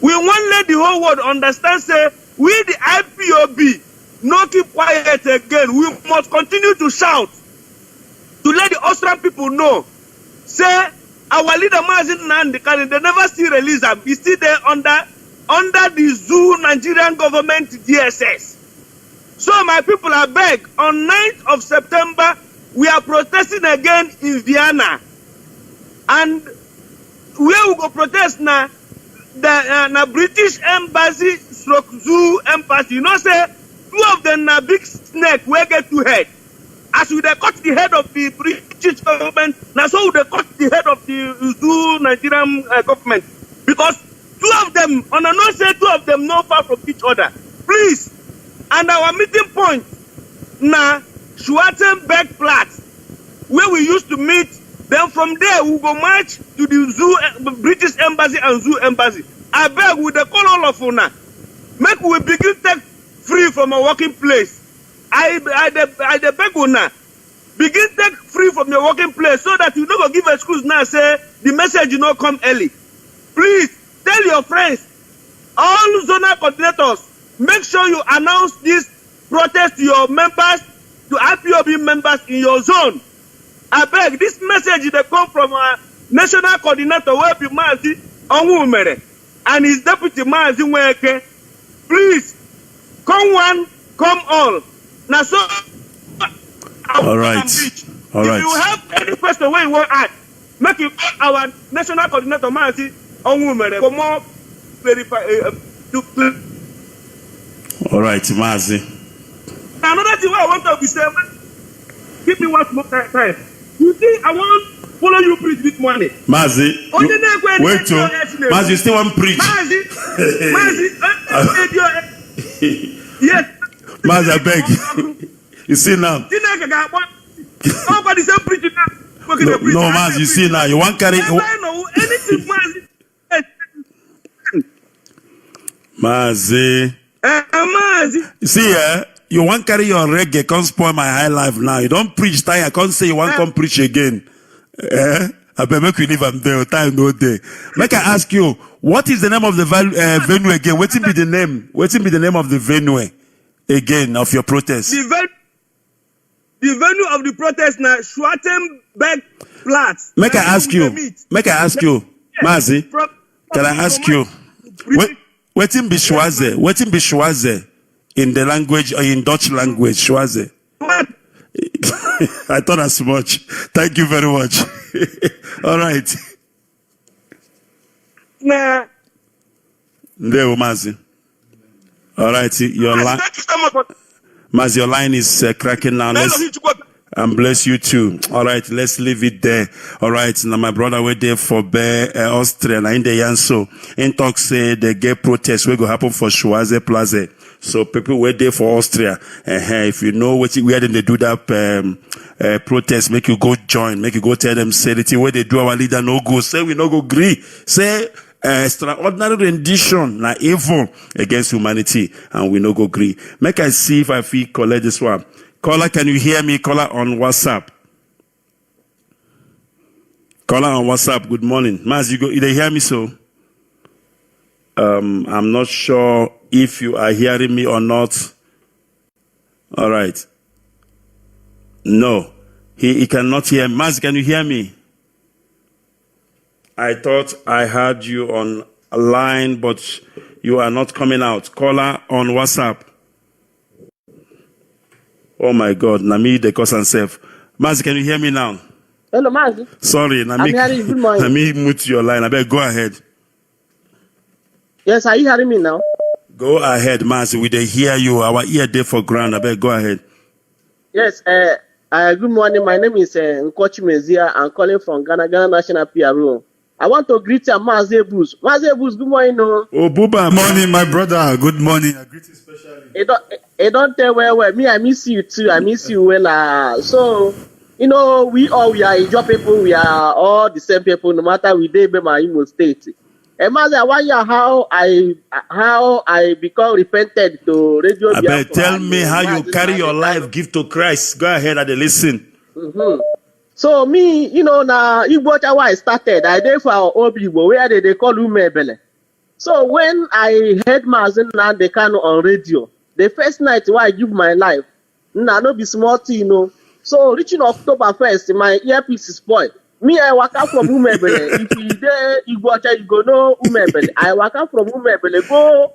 We want let the whole world understand, say, we the IPOB, no keep quiet again. We must continue to shout, to let the Austrian people know, say, our leader Mazi Nnamdi Kanu, they never still release him. He's still there under the zoo Nigerian government DSS. So my people, I beg, on 9th of September, we are protesting again in Vienna. And where we go protest now, the British embassy stroke zoo embassy, you know, say two of them na big snake where get two head. As we they cut the head of the British government, now so they cut the head of the zoo Nigerian government, because two of them, on a no say two of them no far from each other. Please, and our meeting point na Schwarzenberg Platz, where we used to meet. Then from there, we go march to the zoo, British embassy and zoo embassy. I beg with the call all of una. Make we begin take free from our working place. I beg una. Begin take free from your working place so that you don't go give excuse now, say the message you not come early. Please, tell your friends, all zonal coordinators, make sure you announce this protest to your members, to IPOB members in your zone. I beg, this message they come from our national coordinator, where be Mazi Onwumere, and his deputy Mazi Nweke. Please, come one, come all. Now, so, all right. All right. If you have any question where you want to add, make you call our national coordinator Mazi Onwumere for more verify. All right, Mazi. Another thing I want to be saying, give me one more time. You think I want to follow you preach this morning? Mazi, wait till Mazi, you still want to preach? Mazi, yes. Mazi, I beg. You see now? Nobody said preaching now. No, Mazi, you see now. You want to carry. Anything, Mazi. Mazi. You see, you want to carry your reggae, can't spoil my high life now. You don't preach time, I can't say you want to come preach again. I better make you leave them there, time no day. Make I ask you, what is the name of the venue again? What will be the name? What will be the name of the venue again of your protest? The venue of the protest now, Schwarzenberg Platz. Make I ask you, Mazi, can I ask you, wetin be Schwarze? Wetin be Schwarze in the language or in Dutch language, Schwarze? I thought as much. Thank you very much. All right. Nah. There, Mazi. All right, your line. Mazi, your line is cracking now. And bless you too. All right, let's leave it there. All right, now my brother were there for Austria. Now in the Yanso, in talk say the gay protest will go happen for Schwarze Plaza. So people were there for Austria. If you know what where they do that protest, make you go join, make you go tell them say the thing where they do our leader no go. Say we no go agree. Say extraordinary rendition na evil against humanity, and we no go agree. Make I see if I feel collect this one. Caller, can you hear me? Caller on WhatsApp. Caller on WhatsApp. Good morning, Maz. You hear me? So, I'm not sure if you are hearing me or not. All right. No, he cannot hear me. Maz, can you hear me? I thought I had you on a line, but you are not coming out. Caller on WhatsApp. Oh my God, Nami the cause and self. Mazi, can you hear me now? Hello, Mazi. Sorry, Nami. Good morning. Nami mute your line. I better go ahead. Yes, are you hearing me now? Go ahead, Mazi. We dey hear you. Our ear there for ground. I better go ahead. Yes, good morning. My name is Nkochi Mezia. I'm calling from Ghana National PRO. I want to greet you, Mazi Boost. Mazi Boost, good morning. No. Oh, Buba. Good morning, my brother. Good morning. I greet you especially. It don't tell well. Me, I miss you too. I miss you well. So, we are Ijo people. We are all the same people, no matter we dey my Imo State. And Mazi, I want you how I become repented to Radio Biafra. Tell me how you carry your life, give to Christ. Go ahead and listen. Mm-hmm. So me, now Igbo how I started. I did for Obibo, where they call Umebele. So when I heard Mazi Ikechukwu on radio, the first night where I give my life, no be small thing, So reaching October 1st, my earpiece is spoiled. Me, I walk out from Umebele. If you there, Igbo you go know Umebele. I walk out from Umebele, go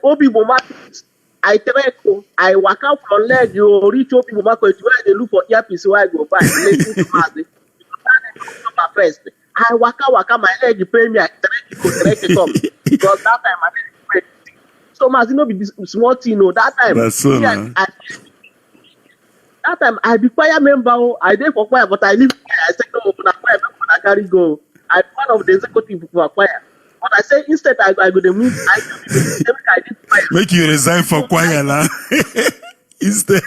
Obibo market. I walk out from leg, you reach Obibo market, where they look for earpiece where I go buy. Listen to Mazi. October 1st. I walk out, my leg, you pay me, I come. Because that time I didn't pay. So Mazi no be small thing, that time. That's so man. That time I be choir member, I did for choir, but I leave choir. I said, no, choir, I carry go. I'm one of the executive for choir. But I say instead I go to move. I did choir. Make you resign for choir now. Instead.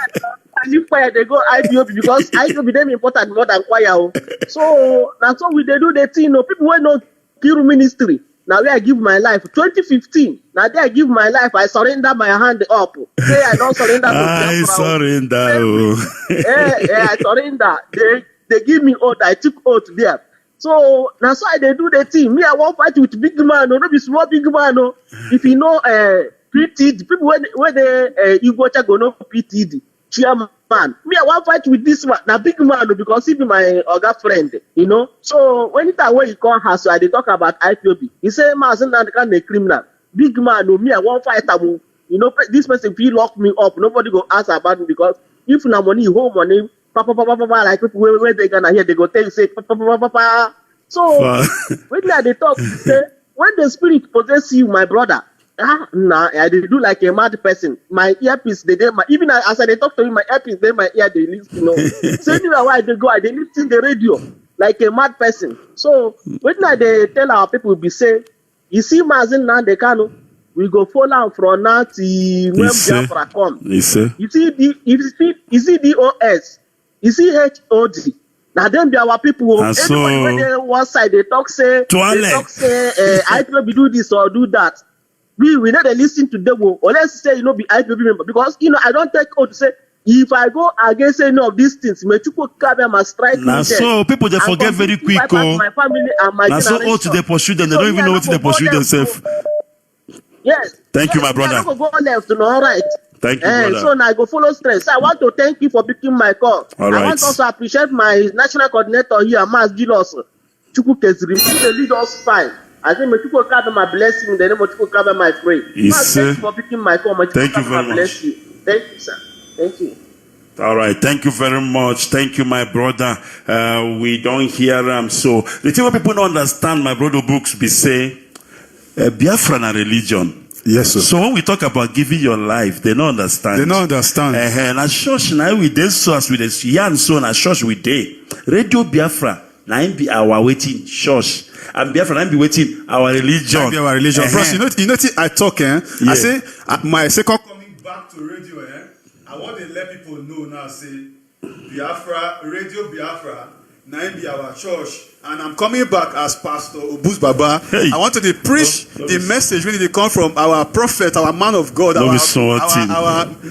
I leave choir, they go IPOB because IPOB them important more than choir. So that's how we they do the thing. People will not kill ministry. Now where I give my life, 2015. Now there I give my life, I surrender my hand up. Say I don't surrender. I surrender. I surrender. They give me oath. I took oath there. So that's why they do the thing. Me, I won't fight with big man. No, not be small big man. No. If you know PTD, people when they you go check go know PTD chairman. Me, I won't fight with this man. Now big man because he be my other friend. So when it when he come house, so I they talk about IPOB. He say Mazi Ikechukwu a criminal. Big man, me, I won't fight him. This person feel lock me up. Nobody go ask about me because if na money, home money, papa, like people where they gonna hear, they go tell you say papa. So when they talk, say when the spirit possess you, my brother. I they do like a mad person. My earpiece, even as I talk to you, my earpiece, then my ear they listen. So anywhere where they go, they listen the radio like a mad person. So when they tell our people, be say, you see Mazi Ikechukwu, we go follow from now to when Biafra come. You see DOS, you see HOD. Now them be our people. Anybody when they one side they talk say I probably do this or do that. We know they listen to them or let's say be IPOB member because I don't take oath to say if I go against any of these things, must strike me. So people they forget very quick. My family and my so oath they pursue them, they don't even know what they pursue themselves. Yes. Thank you, my brother. Go left, no, right. Thank you, brother. So now I go follow stress. So I want to thank you for picking my call. All I right. want also appreciate my national coordinator here, Mazi Ikechukwu. He lead us fine. I think Chukwu cover my blessing, the name of Chukwu cover my prayer. Yes, Thank you for picking my call. Thank you very much. Bless you. Thank you, sir. Thank you. All right, thank you very much. Thank you, my brother. We don't hear so the thing what people don't understand, my brother books be say Biafra na religion. Yes, sir. So when we talk about giving your life, they don't understand. They don't understand. Na church now we dey so as we dey yarn so na church we dey. Radio Biafra na be our waiting church. And Biafra na be waiting our religion. Be our religion. Bros, you know I talk, Yeah. I say my second coming back to radio, I want to let people know now, say Biafra, Radio Biafra, now be our church. And I'm coming back as Pastor Obus Baba. Hey. I want to preach the message when they come from our prophet, our man of God, our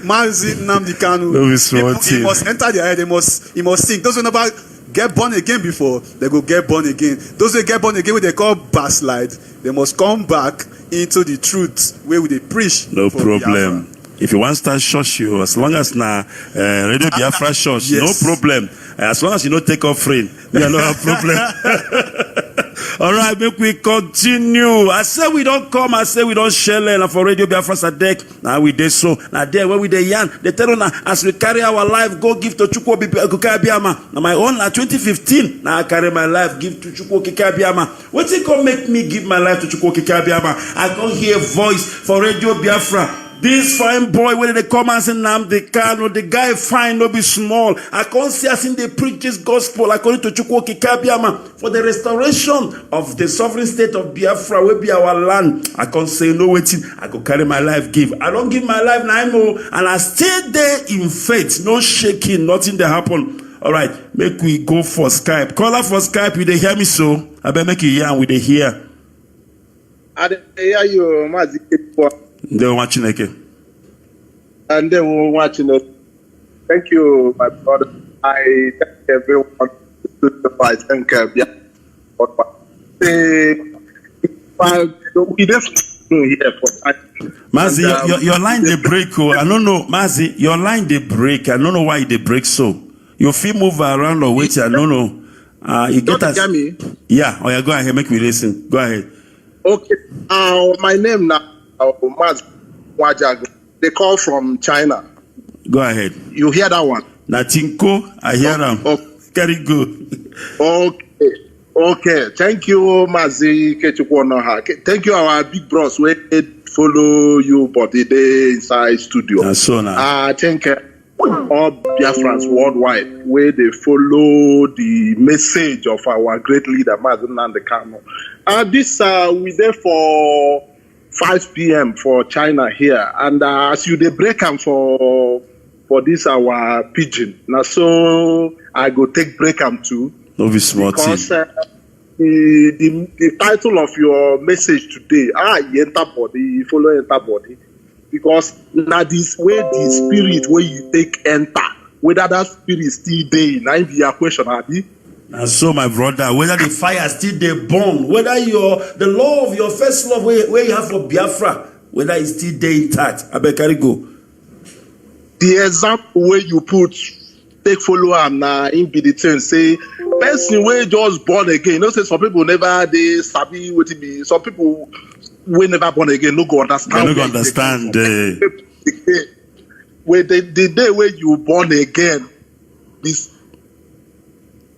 Mazi Ikechukwu. He must enter their head. He must sing. Those who never get born again before, they go get born again. Those who get born again, what they call backslide, they must come back into the truth where they preach. No problem. Biafra. If you want to start church, you as long as na Radio Biafra church, yes. no problem. As long as you don't take offering, we don't have problem. All right, make we continue. I say we don't come. I say we don't share. And for Radio Biafra Sadek, now we did so. Now there where we dey yarn, they tell us as we carry our life, go give to Chukwu Kikabiama. Now my own, 2015. Now I carry my life, give to Chukwu Kikabiama. What it come make me give my life to Chukwu Kikabiama? I can't hear voice for Radio Biafra. This fine boy, when they come and say, the Kano, the guy fine, no be small. I can't see us in the preach this gospel according to Chukwu Kikabiama for the restoration of the sovereign state of Biafra, will be our land. I can't say no waiting. I go carry my life, give. I don't give my life now, and I stay there in faith, no shaking, nothing that happen. All right, make we go for Skype. Caller for Skype, you they hear me so? I better make you hear and we they hear. I hear you, Mazi Ikechukwu. They were watching again. And they were watching us. Thank you, my brother. I thank everyone. I thank we just here for Mazi, your line they break. Oh, I don't know, Mazi. Your line they break. I don't know why they break so. Your feet move around or wait. I don't know. You get us. Me? Yeah. Oh yeah. Go ahead. Make me listen. Go ahead. Okay. My name now. Mazi Wajago. They call from China. Go ahead. You hear that one? Natinko, I hear them. Very good. Okay. Thank you, Mazi Ikechukwu. Thank you, our big bros. We follow you, but the day inside studio. That's so nice. I think all Biafrans worldwide, where they follow the message of our great leader, Mazi Ikechukwu. This we there for 5 p.m. for China here, and as you they break them for this our pigeon. Now so I go take break them too. No be small because the title of your message today, you enter body, you follow enter body, because now this way the spirit where you take enter, whether that spirit still there, now be a question, Abi. And so, my brother, whether the fire still they burn, whether the law of your first love where you have for Biafra, whether it's still there intact, I beg carry go. The example where you put, take follow am na in be the thing say person wey just born again. You know, say some people never they sabi what it be. Some people wey never born again no go understand. They no go understand. Where the day where you born again, this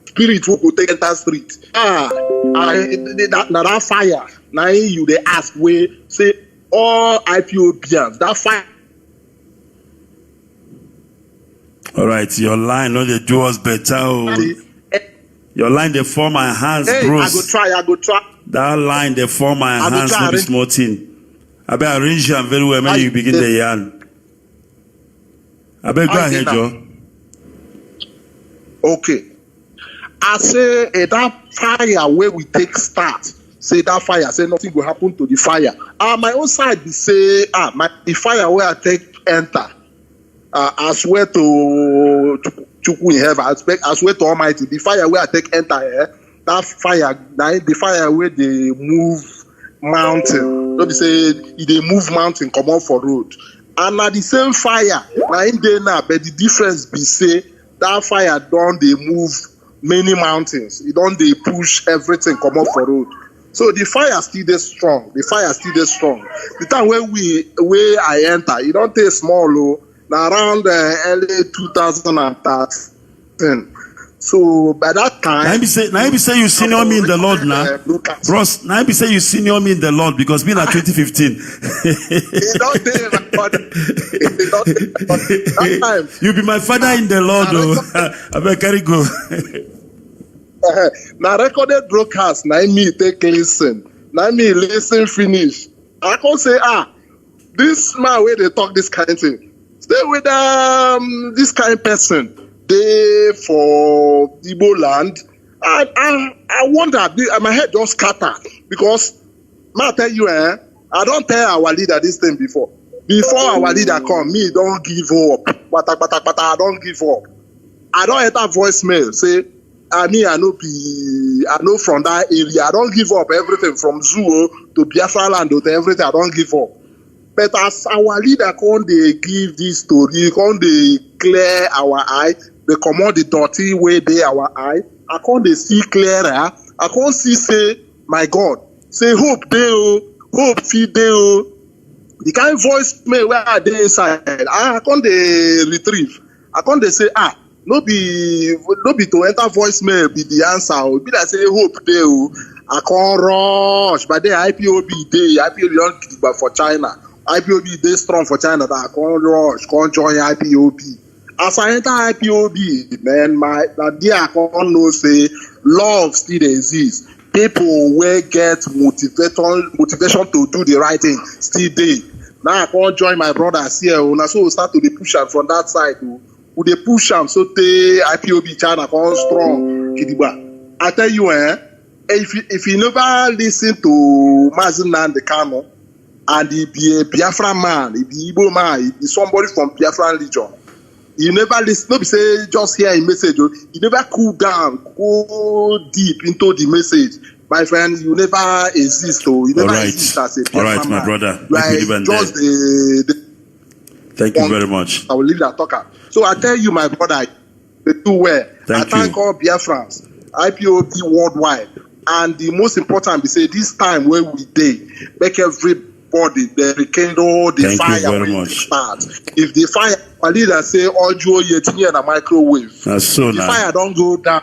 spirit will go take enter street. That fire. Now you they ask where say all IPOBians that fire. All right, your line, no, they do us better. Oh. Your line, they form my hands, bros. I go try. That line, they form my hands, no be small thing. I better arrange them very well, when you begin the yarn. I better go ahead, Joe. Okay. I say that fire where we take start. Say that fire, say nothing will happen to the fire. My own side, they say, the fire where I take enter. I swear to Chukwu in heaven, I swear to Almighty, the fire where I take enter here, that fire, the fire where they move mountain. Don't be say they move mountain, come on for road. and na the same fire na im dey now, but the difference be say that fire don dey move many mountains. E don dey push everything comot for road. So the fire still dey strong. The fire still dey strong. The time wey I enter, e don take small o. Na around early 2013. So by that time, now you say you senior me in the Lord now. Bros, now you say you senior me in the Lord because being at 2015. That time, you be my father in the Lord. I better carry go. Now recorded broadcast, now me take listen. Now me listen finish. I can say, this man where they talk this kind of thing. Stay with this kind of person. They for Igbo land. I wonder, my head just scatter because I tell you, I don't tell our leader this thing before. Before our leader come, me don't give up. But I don't give up. I don't enter voicemail say, I know from that area. I don't give up everything from Zoo to Biafra land to everything. I don't give up. But as our leader can't they give this story, can't they clear our eye? They come on the dirty way they our eye. I can't they see clearer. I can't see say, my God, say hope they hope feed they the kind of voicemail where are they inside? I can't they retrieve. I can't they say no be to enter voicemail be the answer. Be that say hope they I can't rush. But the IPOB don't give back for China. IPOB they strong for China that I can't rush, can't join IPOB. As I enter IPOB, man, that day I can't know say love still exists. People will get motivation to do the right thing still there. Now I can't join my brothers here. So we start to the push am from that side. We dey push am so the IPOB China come strong. I tell you, if you never listen to Mazi Ikechukwu and he be a Biafra man, he be Igbo man, he be somebody from Biafra region. You never listen, no be say just hear a message. You never cool down, go deep into the message. My friend, you never exist. You never exist as a Biafra man. All right, my brother. Like just Thank you very much. I will leave that talker. So I tell you, my brother, they do well. I thank all Biafrans, IPOB worldwide. And the most important, we say this time where we day, make everybody they rekindle the fire. Thank you very much. Start. If the fire, my leader say audio yet near the microwave. That's so the nice. Fire don't go down.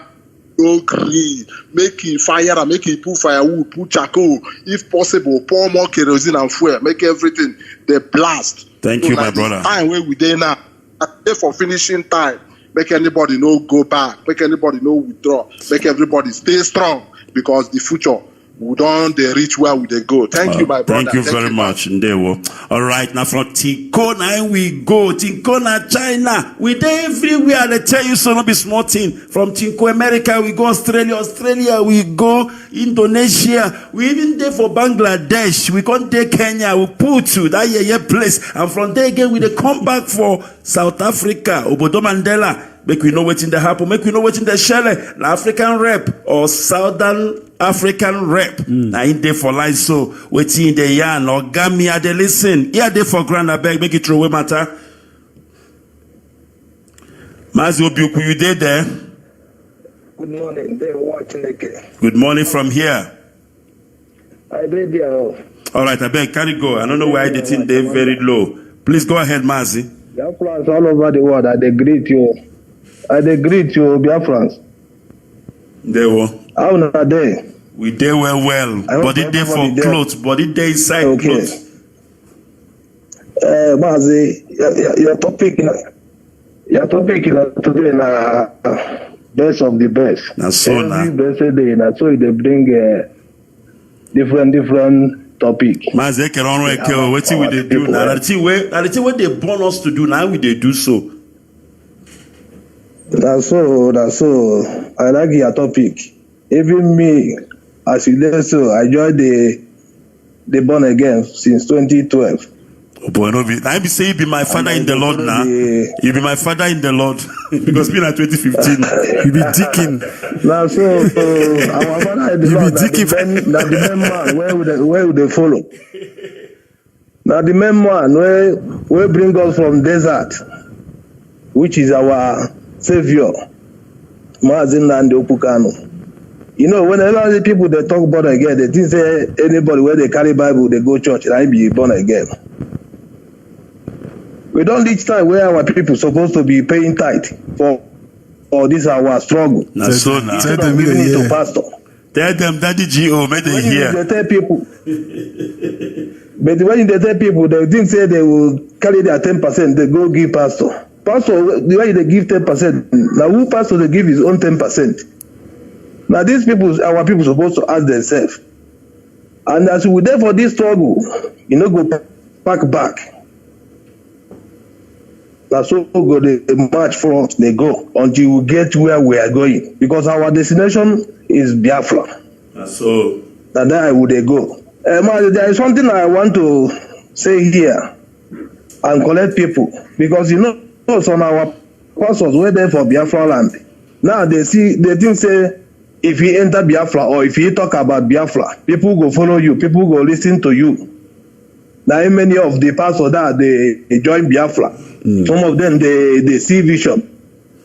Go green, make it fire and make it put firewood, put charcoal. If possible, pour more kerosene and fuel. Make everything the blast. Thank you, my brother. Time where we there now. I pray for finishing time. Make anybody no go back. Make anybody no withdraw. Make everybody stay strong because the future we don't they reach where we they go. Thank you, my brother. Thank you very much, Ndewo. All right, now from Tinkona we go. Tinkona, China. We there everywhere. They tell you so, not be small thing. From Tinko, America, we go Australia, we go Indonesia. We even there for Bangladesh. We come there Kenya. We put to that place. And from there again, we they come back for South Africa. Obodo Mandela. Make we know what's in the happen. Make we know what's in the shell. The African rep or Southern African rep. Now in there for life. So what's in the yarn or Gamia they listen. Here they for grand beg. Make it throw away matter. Mazi Ikechukwu, you there? Good morning. They're watching again. Good morning from here. I did All right, I beg carry go. I don't know why the thing they very low. Please go ahead, Mazi. Biafrans all over the world, I greet you. Biafrans. There were. How are they? We there well. Body there for clothes. Body there inside clothes. Mazi, your topic today na best of the best. That's so now. Every blessed day, so they bring different topic. Mazi, what we they do now? That's what they born us to do now. We they do so. That's so. I like your topic. Even me, as you did so, I joined the born again since 2012. Oh boy, no, I be say you be my father in the Lord now. You be my father in the Lord because being at 2015, you be deacon. Now so our father in the Lord. That the man, where would they follow? Now the main man will bring us from desert, which is our savior, Mazi Ikechukwu. You know, whenever the people they talk born again, they think say anybody where they carry Bible, they go church, and I be born again. We don't reach time where our people supposed to be paying tithe for this our struggle. That's so now. Instead of giving it to pastor. Tell them Daddy G.O. made they hear. They tell people. But when they tell people, they didn't say they will carry their 10%, they go give pastor. Pastor, the way they give 10%, now who pastor they give his own 10%? Now these people, our people supposed to ask themselves. And as we there for this struggle, you know, go back. Now so go the march front, they go until we get where we are going. Because our destination is Biafra. So and there would they go. There is something I want to say here and collect people. Because you know, some of our pastors were there for Biafra land. Now they didn't say if you enter Biafra or if you talk about Biafra, people go follow you, people go listen to you. Now many of the pastors that they join Biafra, some of them they see vision.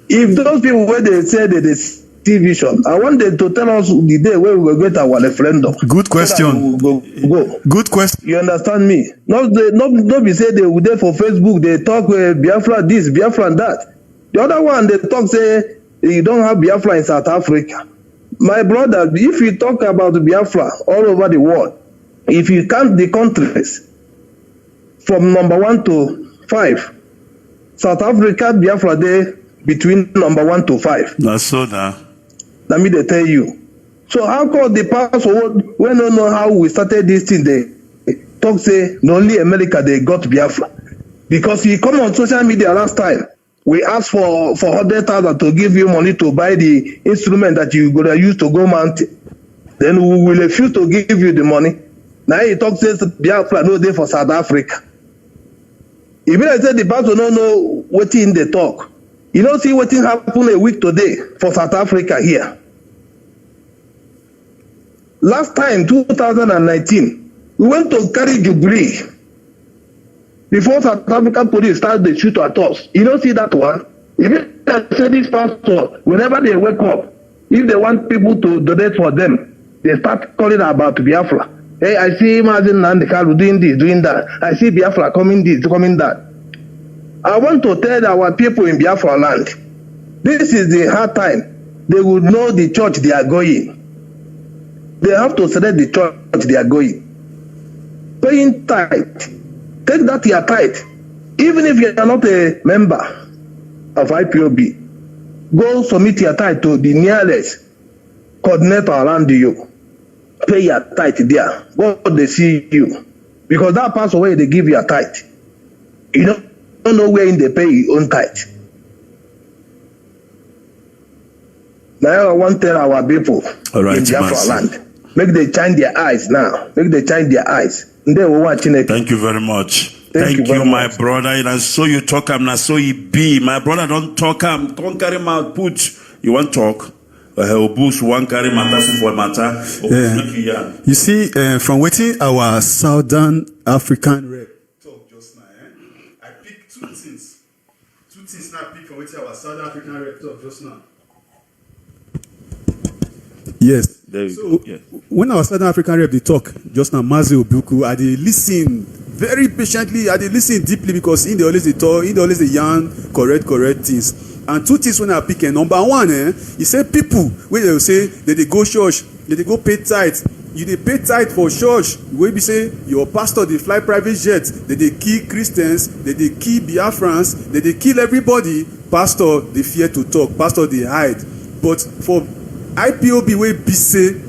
If those people where they say that they see vision, I want them to tell us the day where we will get our referendum. Good question. So go. Good question. You understand me? Not be say they will there for Facebook, they talk Biafra this, Biafra and that. The other one they talk say you don't have Biafra in South Africa. My brother, if you talk about Biafra all over the world, if you count the countries from number 1 to 5, South Africa, Biafra there between number 1 to 5. that's so now. Let me tell you. So how come the password when don't know how we started this thing? They talk say not only America they got Biafra because he come on social media last time. We asked for 100,000 to give you money to buy the instrument that you gonna use to go mountain. Then we will refuse to give you the money. Now he talks says Biafra no day for South Africa. Even I said the pastor don't know what in the talk. You don't see what happened a week today for South Africa here. Last time, 2019, we went to carry Jubilee. Before South African police started to shoot at us. You don't see that one? Even I say this pastor, whenever they wake up, if they want people to donate for them, they start calling about Biafra. Hey, I see Mazi Ikechukwu doing this, doing that. I see Biafra coming this, coming that. I want to tell our people in Biafra land, this is the hard time. They will know the church they are going. They have to select the church they are going. Paying tithe. Take that your tithe. Even if you are not a member of IPOB, go submit your tithe to the nearest coordinator around you. Pay your tithe there. God they see you. Because that pastor where they give your tithe, you don't know where they pay your own tithe. Now I want to tell our people in Biafra land, make they change their eyes now. Make they change their eyes. And they will watch it. Thank you very much. Thank you very my much. brother. And so you talk, I'm not so you be. My brother don't talk, don't carry mouth, put. You want talk? Boost one carry matter for matter. Yeah. You see, from waiting our Southern African rep talk just now, I picked two things. Two things now I picked from waiting our Southern African rep talk just now. Yes. There you So go. Yeah. when our Southern African rep they talk just now, Mazi Ikechukwu, I dey listen very patiently. I dey listen deeply because in the always they talk, in the always they yarn correct things. And two things when I pick. Number one, he say people when they say that they go church, that they go pay tithe. You dey pay tithe for church. Wey be say your pastor dey fly private jet, that they kill Christians, that they kill Biafrans, that they kill everybody. Pastor dey fear to talk. Pastor dey hide. But for IPOB wey be say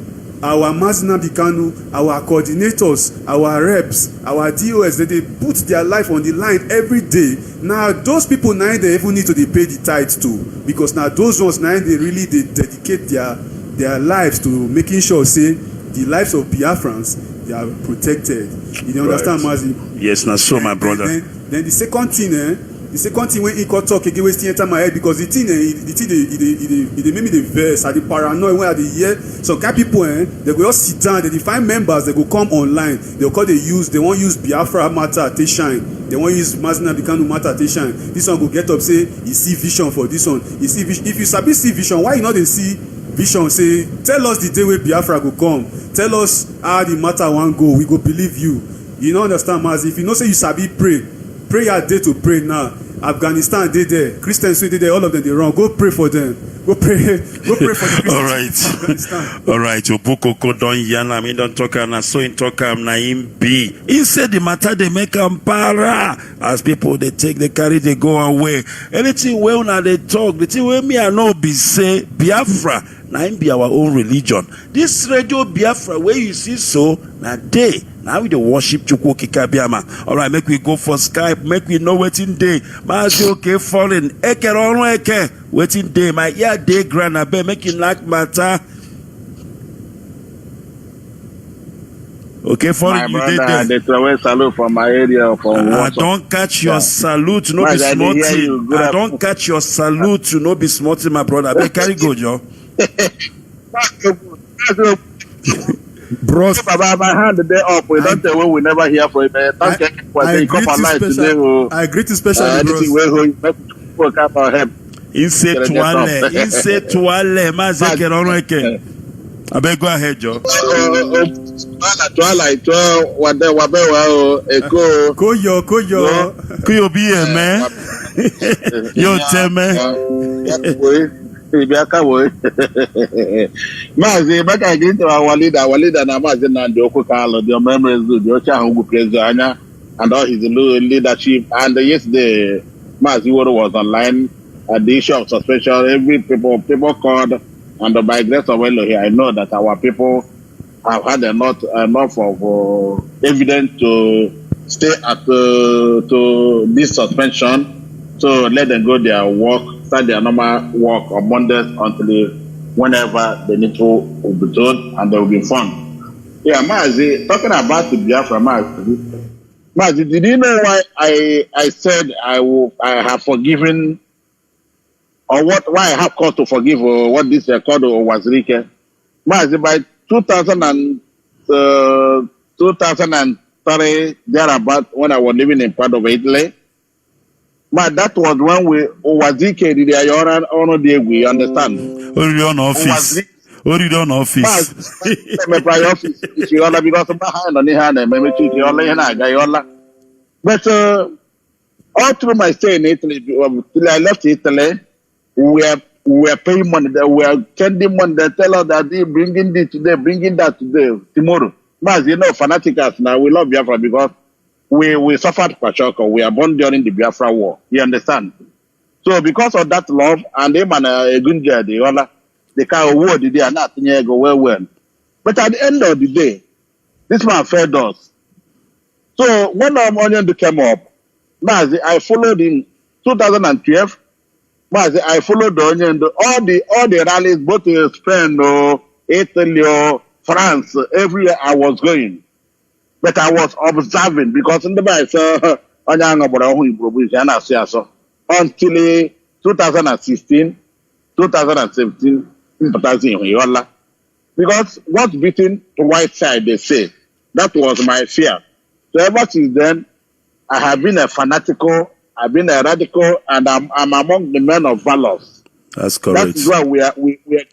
our Mazi Ikechukwu, our coordinators, our reps, our DOS, they put their life on the line every day. Now those people now they even need to dey pay the tithe too, because now those ones now they really they dedicate their lives to making sure say the lives of Biafrans they are protected. You understand, Mazi? Yes, now so my brother. Then the second thing, The second thing when he could talk again, wasting enter my head because the thing, they make me the verse, I the paranoid when I the hear some kind of people, they go just sit down, they define members, they go come online, they call they won't use Biafra matter they shine, they won't use Mazi Ikechukwu matter they shine. This one go get up say you see vision for this one, you see vision. If you sabi see vision, why you not they see vision? Say tell us the day where Biafra go come, tell us how the matter one go, we go believe you. You don't understand, Mazi. If you know say you sabi pray your day to pray now. Afghanistan they there, Christians they there, all of them they wrong. Go pray for them. Go pray for the Christians. All right. Obukoko don yana me don talk am na so in talk am na him be. He said the matter they make am para as people they take they carry they go away. Anything wey una they talk, the thing wey me I know be say Biafra na him be our own religion. This radio Biafra where you see so na day. Now we dey worship Chukwu Kikabiama. All right, make we go for Skype. Make we know wetin day. Mazi okay falling. Eke ronro eke. Wetin day. My ear day grand abe. Make you like matter. Okay, falling. My brother, they throw a salute from my area. I don't catch your salute. No be smarty. I don't catch your salute. No be smarty, my brother. I carry go, Joe. Bros, my hand the day up. We don't tell when we never hear from him. I agree to special. Insert toile. Mazi Ikechukwu. I beg go ahead, Joe. Koyo be a man. Yo, tell me. Mazi, back again to our leader, na Mazi Nandoko Carlo, the memories of the Ocha President and all his leadership. And yesterday, Mazi was online at the issue of suspension. Every people called, and by grace of Elohim, I know that our people have had enough of evidence to stay at to this suspension. So let them go their work, start their normal work on Mondays until whenever they need to be told, and they will be fun. Yeah, Mazi, talking about the Biafra, Mazi, did you know why I said I have forgiven, or why I have cause to forgive, or what this called was Rike? Mazi, by 2003, thereabout, when I was living in part of Italy, but that was when we Wazike did the honor day, we understand. Only on office. My private office. If you all because of behind on the hand, maybe but all through my stay in Italy, till I left Italy, we are paying money. We are sending money. They tell us that they bringing this today, bringing that today, tomorrow. But you know, fanaticals now we love Biafra because we suffered Pachoko. We are born during the Biafra war. You understand? So because of that love, and them and a good guy, they can award the day and not go well. But at the end of the day, this man failed us. So when Onion came up, Mazi, I followed in 2012. Mazi, I followed the Onion, all the rallies, both in Spain or Italy or France, everywhere I was going. But I was observing because in the Bible, until 2016, 2017, because what's beaten the white side, they say, that was my fear. So ever since then, I have been a fanatical, I've been a radical, and I'm among the men of valor. That's correct. That's why we are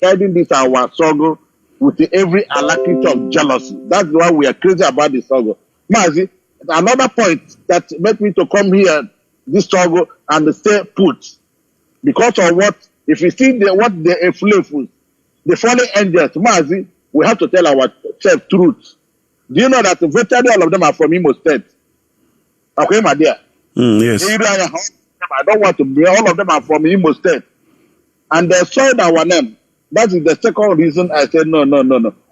guiding this our struggle with every alacrity of jealousy. That's why we are crazy about this struggle. Mazi, another point that made me to come here, this struggle, and stay put. Because of what, if you see what the affluent, the fallen angels, Mazi, we have to tell ourselves truth. Do you know that virtually all of them are from Imo State? Okay, my dear? Yes. I don't want to be, all of them are from Imo State. And they sold our name. That is the second reason I said, no.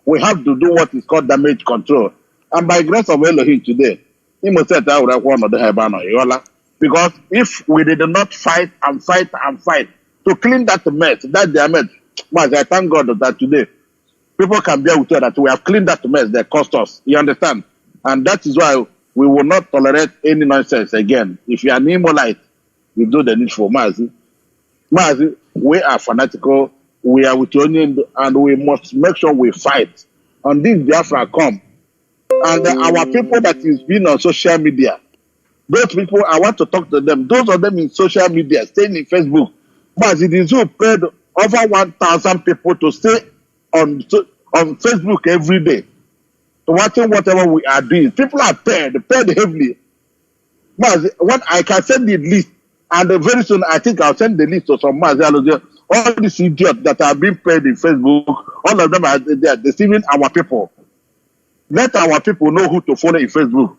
We have to do what is called damage control. And by grace of Elohim today, Imo State, I would have one of the Hebano. Because if we did not fight to clean that mess, that damage, I thank God that today, people can bear with us that we have cleaned that mess that cost us. You understand? And that is why we will not tolerate any nonsense again. If you are an Imolite, we do the needful. Mazi, we are fanatical. We are with Union, and we must make sure we fight. On this Biafra come. And our people that is being on social media, those people, I want to talk to them. Those of them in social media, staying in Facebook. But it is who paid over 1,000 people to stay on Facebook every day, watching whatever we are doing. People are paid heavily. But what I can send the list, and very soon I think I'll send the list to some Mazi. All these idiots that are being paid in Facebook, all of them are there deceiving our people. Let our people know who to follow in Facebook.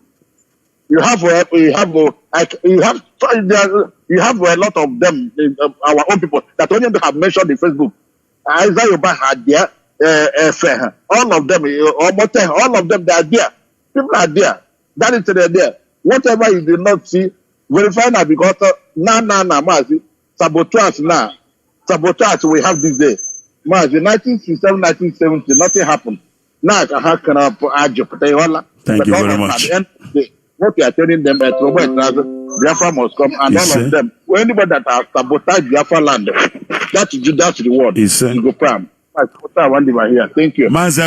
You have a lot of them, our own people that only have mentioned in Facebook. Isaiah had there, all of them, all of them, they are there. People are there. That is there. Whatever you did not see, verify now because Mazi, sabotage we have this day. Mazi, 1967, 1970, nothing happened. Now, how can I Thank you very much. What we are telling them is Biafra must come, and all of them. Anybody that has sabotaged Biafra land, that's the word. You go prime. Thank you. Mazi,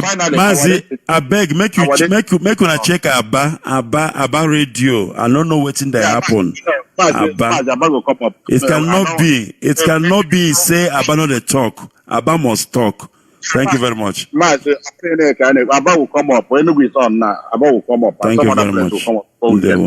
I beg, make una check Abba radio. I don't know what's in there happen. Abba. It cannot be say Abba not the talk. Abba must talk. Thank you very much. Abba will come up. When we on now, Abba will come up. Thank you very much.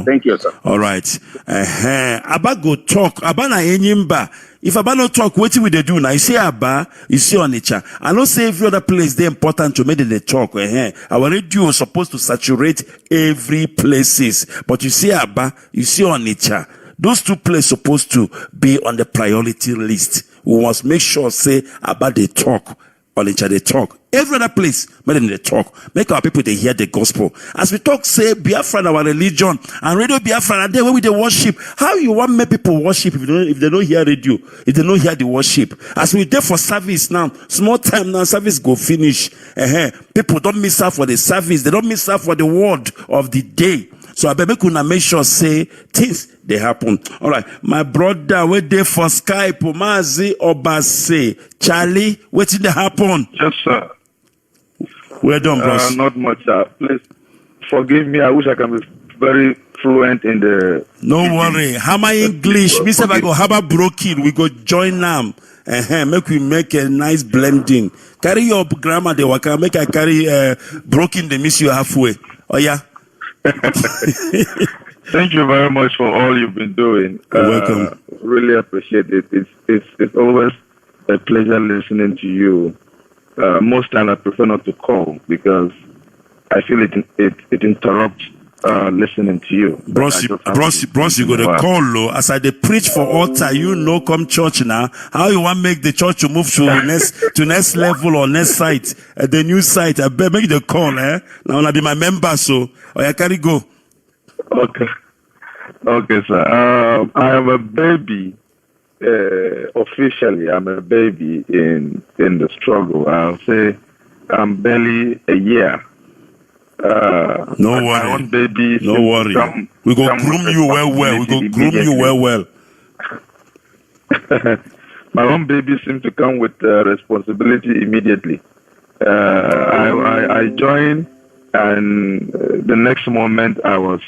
Thank you, sir. All right. Abba go talk. Abba na enyimba. If Abba no talk, what will they do now? You see Abba, you see Onitsha. I don't say every other place they important to make them talk. Our radio is supposed to saturate every places. But you see Abba, you see Onitsha. Those two places supposed to be on the priority list. We must make sure say Abba they talk. Onitsha they talk. Every other place, make them they talk. Make our people they hear the gospel. As we talk, say Biafra our religion and radio Biafra are there where we they worship. How you want make people worship if they don't hear radio, if they don't hear the worship? As we there for service now, small time now, service go finish. People don't miss out for the service. They don't miss out for the word of the day. So I better make sure say things they happen. All right, my brother, we there for Skype, Mazi Obase, Charlie, what did they happen? Yes, sir. Well done, boss. Not much, sir. Please forgive me. I wish I can be very fluent in the. No worry. Hammer English. Me say I go hammer broken. We go join them. Make a nice blending. Carry your grammar. They waka make I carry broken. They miss you halfway. Oh yeah. Thank you very much for all you've been doing. You're welcome. Really appreciate it. It's always a pleasure listening to you. Most times I prefer not to call because I feel it interrupts listening to you. Bros, you go to call low. As I they preach for altar, come church now. How you want make the church to move to next level or next site, the new site? I better make the call, Now I be my member, so I carry go. Okay, sir. I am a baby. Officially, I'm a baby in the struggle. I'll say I'm barely a year. No worry. Baby, no worry. We go groom you well. We go groom you well. My own baby seemed to come with responsibility immediately. I joined, and the next moment I was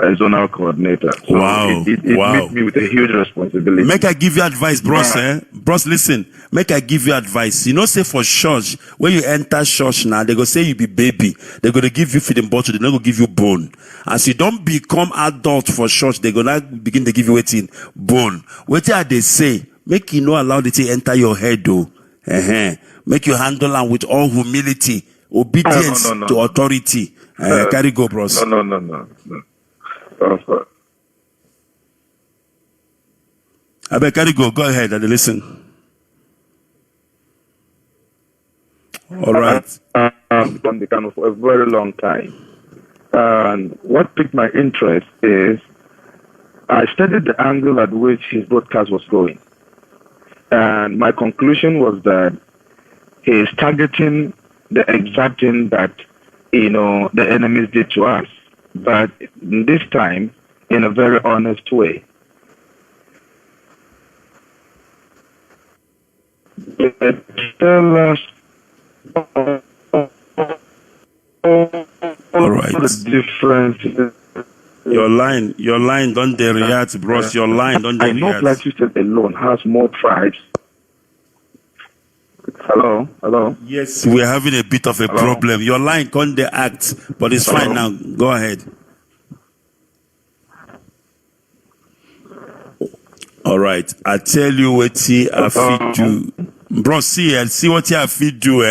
a zonal coordinator. So wow. It made me with a huge responsibility. Make I give you advice, bros. Bros, listen. Make I give you advice. Say for church, when you enter church now, they go say you be baby. They're going to give you feeding bottle. They're not going to give you bone. As you don't become adult for church, they're going to begin to give you waiting bone. What are they say? Make you not allow the thing enter your head, though. Make you handle them with all humility, obedience to authority. Carry go, bros. No. I beg, carry go. Go ahead and listen. All right. I've done the kind for a very long time. And what piqued my interest is I studied the angle at which his broadcast was going. And my conclusion was that he is targeting the exact thing that, the enemies did to us. But this time, in a very honest way. tell us All right. the difference. Your line don't they react, bros. Your line don't they I know react. Plateau State alone has more tribes. Hello. Yes, we're having a bit of a problem. Your line can't they act, but it's fine now. Go ahead. All right. I tell you what I feed do. Bro, see what I feed do,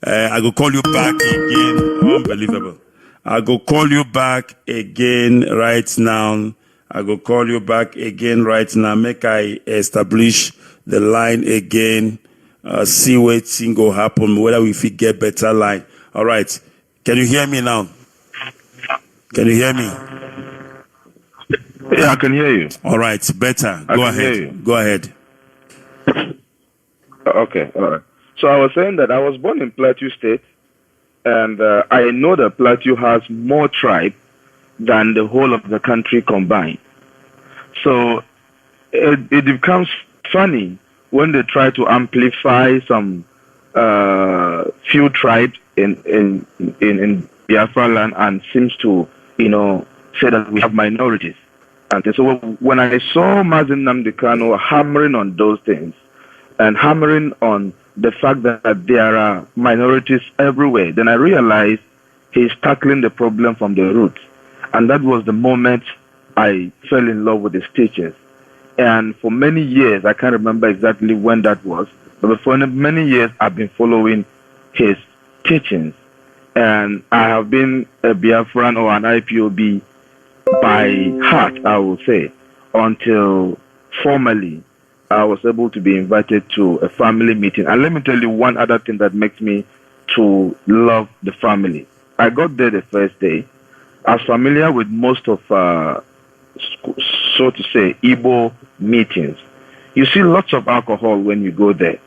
I go call you back again. Unbelievable. I go call you back again right now. Make I establish the line again. See what thing go happen, whether we fit get better line. All right. Can you hear me now? Can you hear me? Yeah, I can hear you. All right. Better. Go ahead. Go ahead. Okay. All right. So I was saying that I was born in Plateau State, and I know that Plateau has more tribes than the whole of the country combined. So it becomes funny when they try to amplify some few tribes in Biafra land and seems to, say that we have minorities. And so when I saw Mazi Ikechukwu hammering on those things and hammering on the fact that there are minorities everywhere, then I realized he's tackling the problem from the root. And that was the moment I fell in love with his teachings. And for many years, I can't remember exactly when that was, but for many years, I've been following his teachings. And I have been a Biafran or an IPOB by heart, I will say, until formally I was able to be invited to a family meeting. And let me tell you one other thing that makes me to love the family. I got there the first day. I was familiar with most of, so to say, Igbo meetings. You see lots of alcohol when you go there.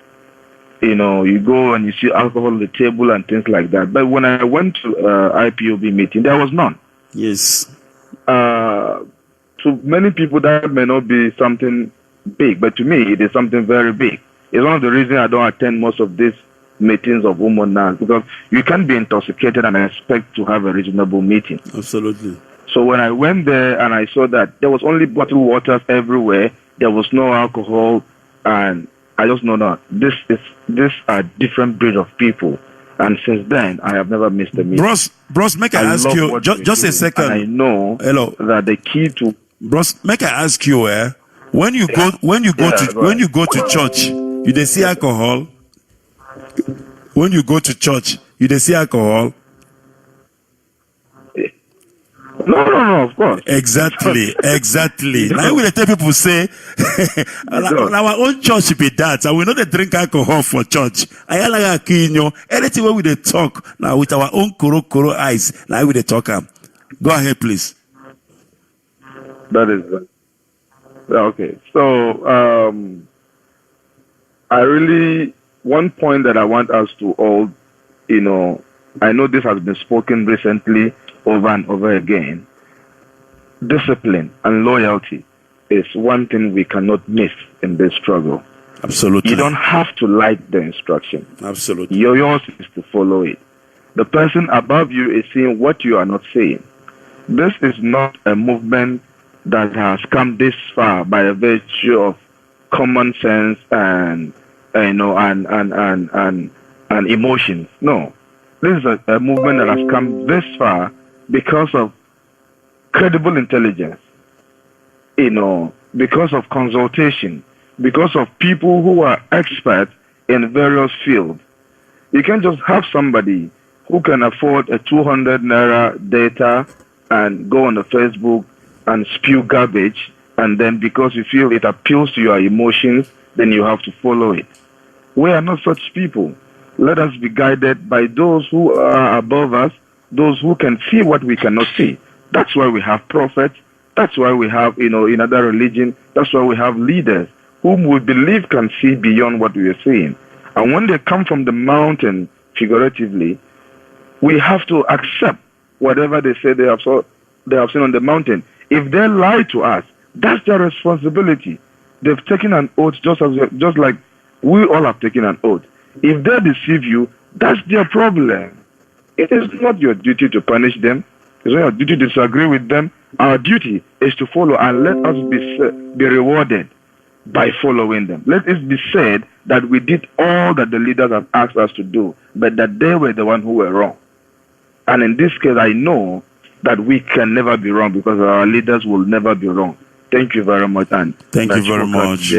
You go and you see alcohol on the table and things like that. But when I went to IPOB meeting, there was none. Yes. To many people, that may not be something big, but to me, it is something very big. It's one of the reasons I don't attend most of these meetings of Umunas, because you can't be intoxicated and expect to have a reasonable meeting. Absolutely. So when I went there and I saw that there was only bottled waters everywhere, there was no alcohol, and I just know that this are different breed of people. And since then, I have never missed a meeting. Bros, make I ask you, just a second. And I know that the key to... Bros, make I ask you, when you go to church, you dey see alcohol? When you go to church, you dey see alcohol? No, of course. Exactly. Now we tell people say, our own church be that, and we know they drink alcohol for church. Anything where we dey talk now with our own koro eyes, now we dey talk. Go ahead, please. That is okay. So, one point that I want us to all, I know this has been spoken recently over and over again. Discipline and loyalty is one thing we cannot miss in this struggle. Absolutely. You don't have to like the instruction. Absolutely. Yours is to follow it. The person above you is saying what you are not saying. This is not a movement that has come this far by a virtue of common sense and emotions. No. This is a movement that has come this far because of credible intelligence, because of consultation, because of people who are experts in various fields. You can't just have somebody who can afford a 200 naira data and go on the Facebook and spew garbage, and then because you feel it appeals to your emotions, then you have to follow it. We are not such people. Let us be guided by those who are above us, those who can see what we cannot see. That's why we have prophets. That's why we have, in other religion, that's why we have leaders whom we believe can see beyond what we are seeing. And when they come from the mountain, figuratively, we have to accept whatever they say they have seen on the mountain. If they lie to us, that's their responsibility. They've taken an oath just like We all have taken an oath. If they deceive you, that's their problem. It is not your duty to punish them. It's not your duty to disagree with them. Our duty is to follow, and let us be rewarded by following them. Let it be said that we did all that the leaders have asked us to do, but that they were the ones who were wrong. And in this case, I know that we can never be wrong because our leaders will never be wrong. Thank you very much. And thank you very much.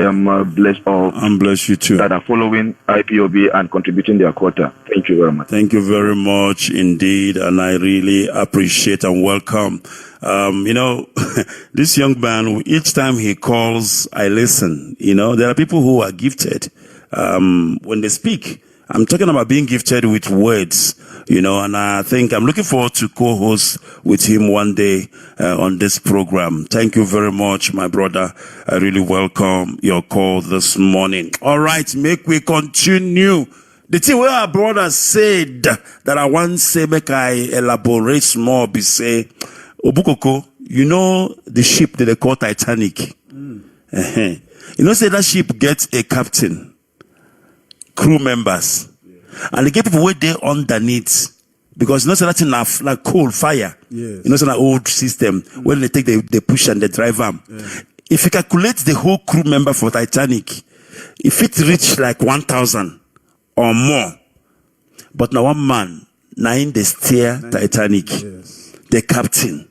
Bless all. And bless you too. That are following IPOB and contributing their quota. Thank you very much. Thank you very much indeed. And I really appreciate and welcome. This young man, each time he calls, I listen. There are people who are gifted. When they speak, I'm talking about being gifted with words, and I think I'm looking forward to co-host with him one day on this program. Thank you very much, my brother. I really welcome your call this morning. All right, make we continue. The thing where our brother said that I want to say, make I elaborate more, be say, Obukoko, the ship that they call Titanic. Say that ship gets a captain, crew members, and they get people where they underneath, because say that enough like coal fire. Yes. Say an old system when they take they push and they drive them. Yeah. If you calculate the whole crew member for Titanic, if it reach like 1,000 or more, but now one man, 9 they steer Titanic, yes. The captain.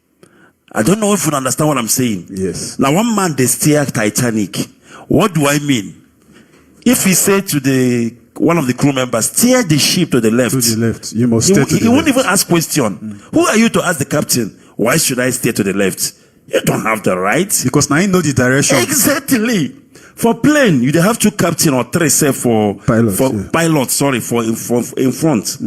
I don't know if you understand what I'm saying. Yes. Now one man they steer Titanic. What do I mean? If he said to one of the crew members, steer the ship to the left. To the left. You must steer to the left. He won't even ask question. Who are you to ask the captain, why should I steer to the left? You don't have the right. Because now you know the direction. Exactly. For plane, you have 2 captain or 3 say for pilot, in front.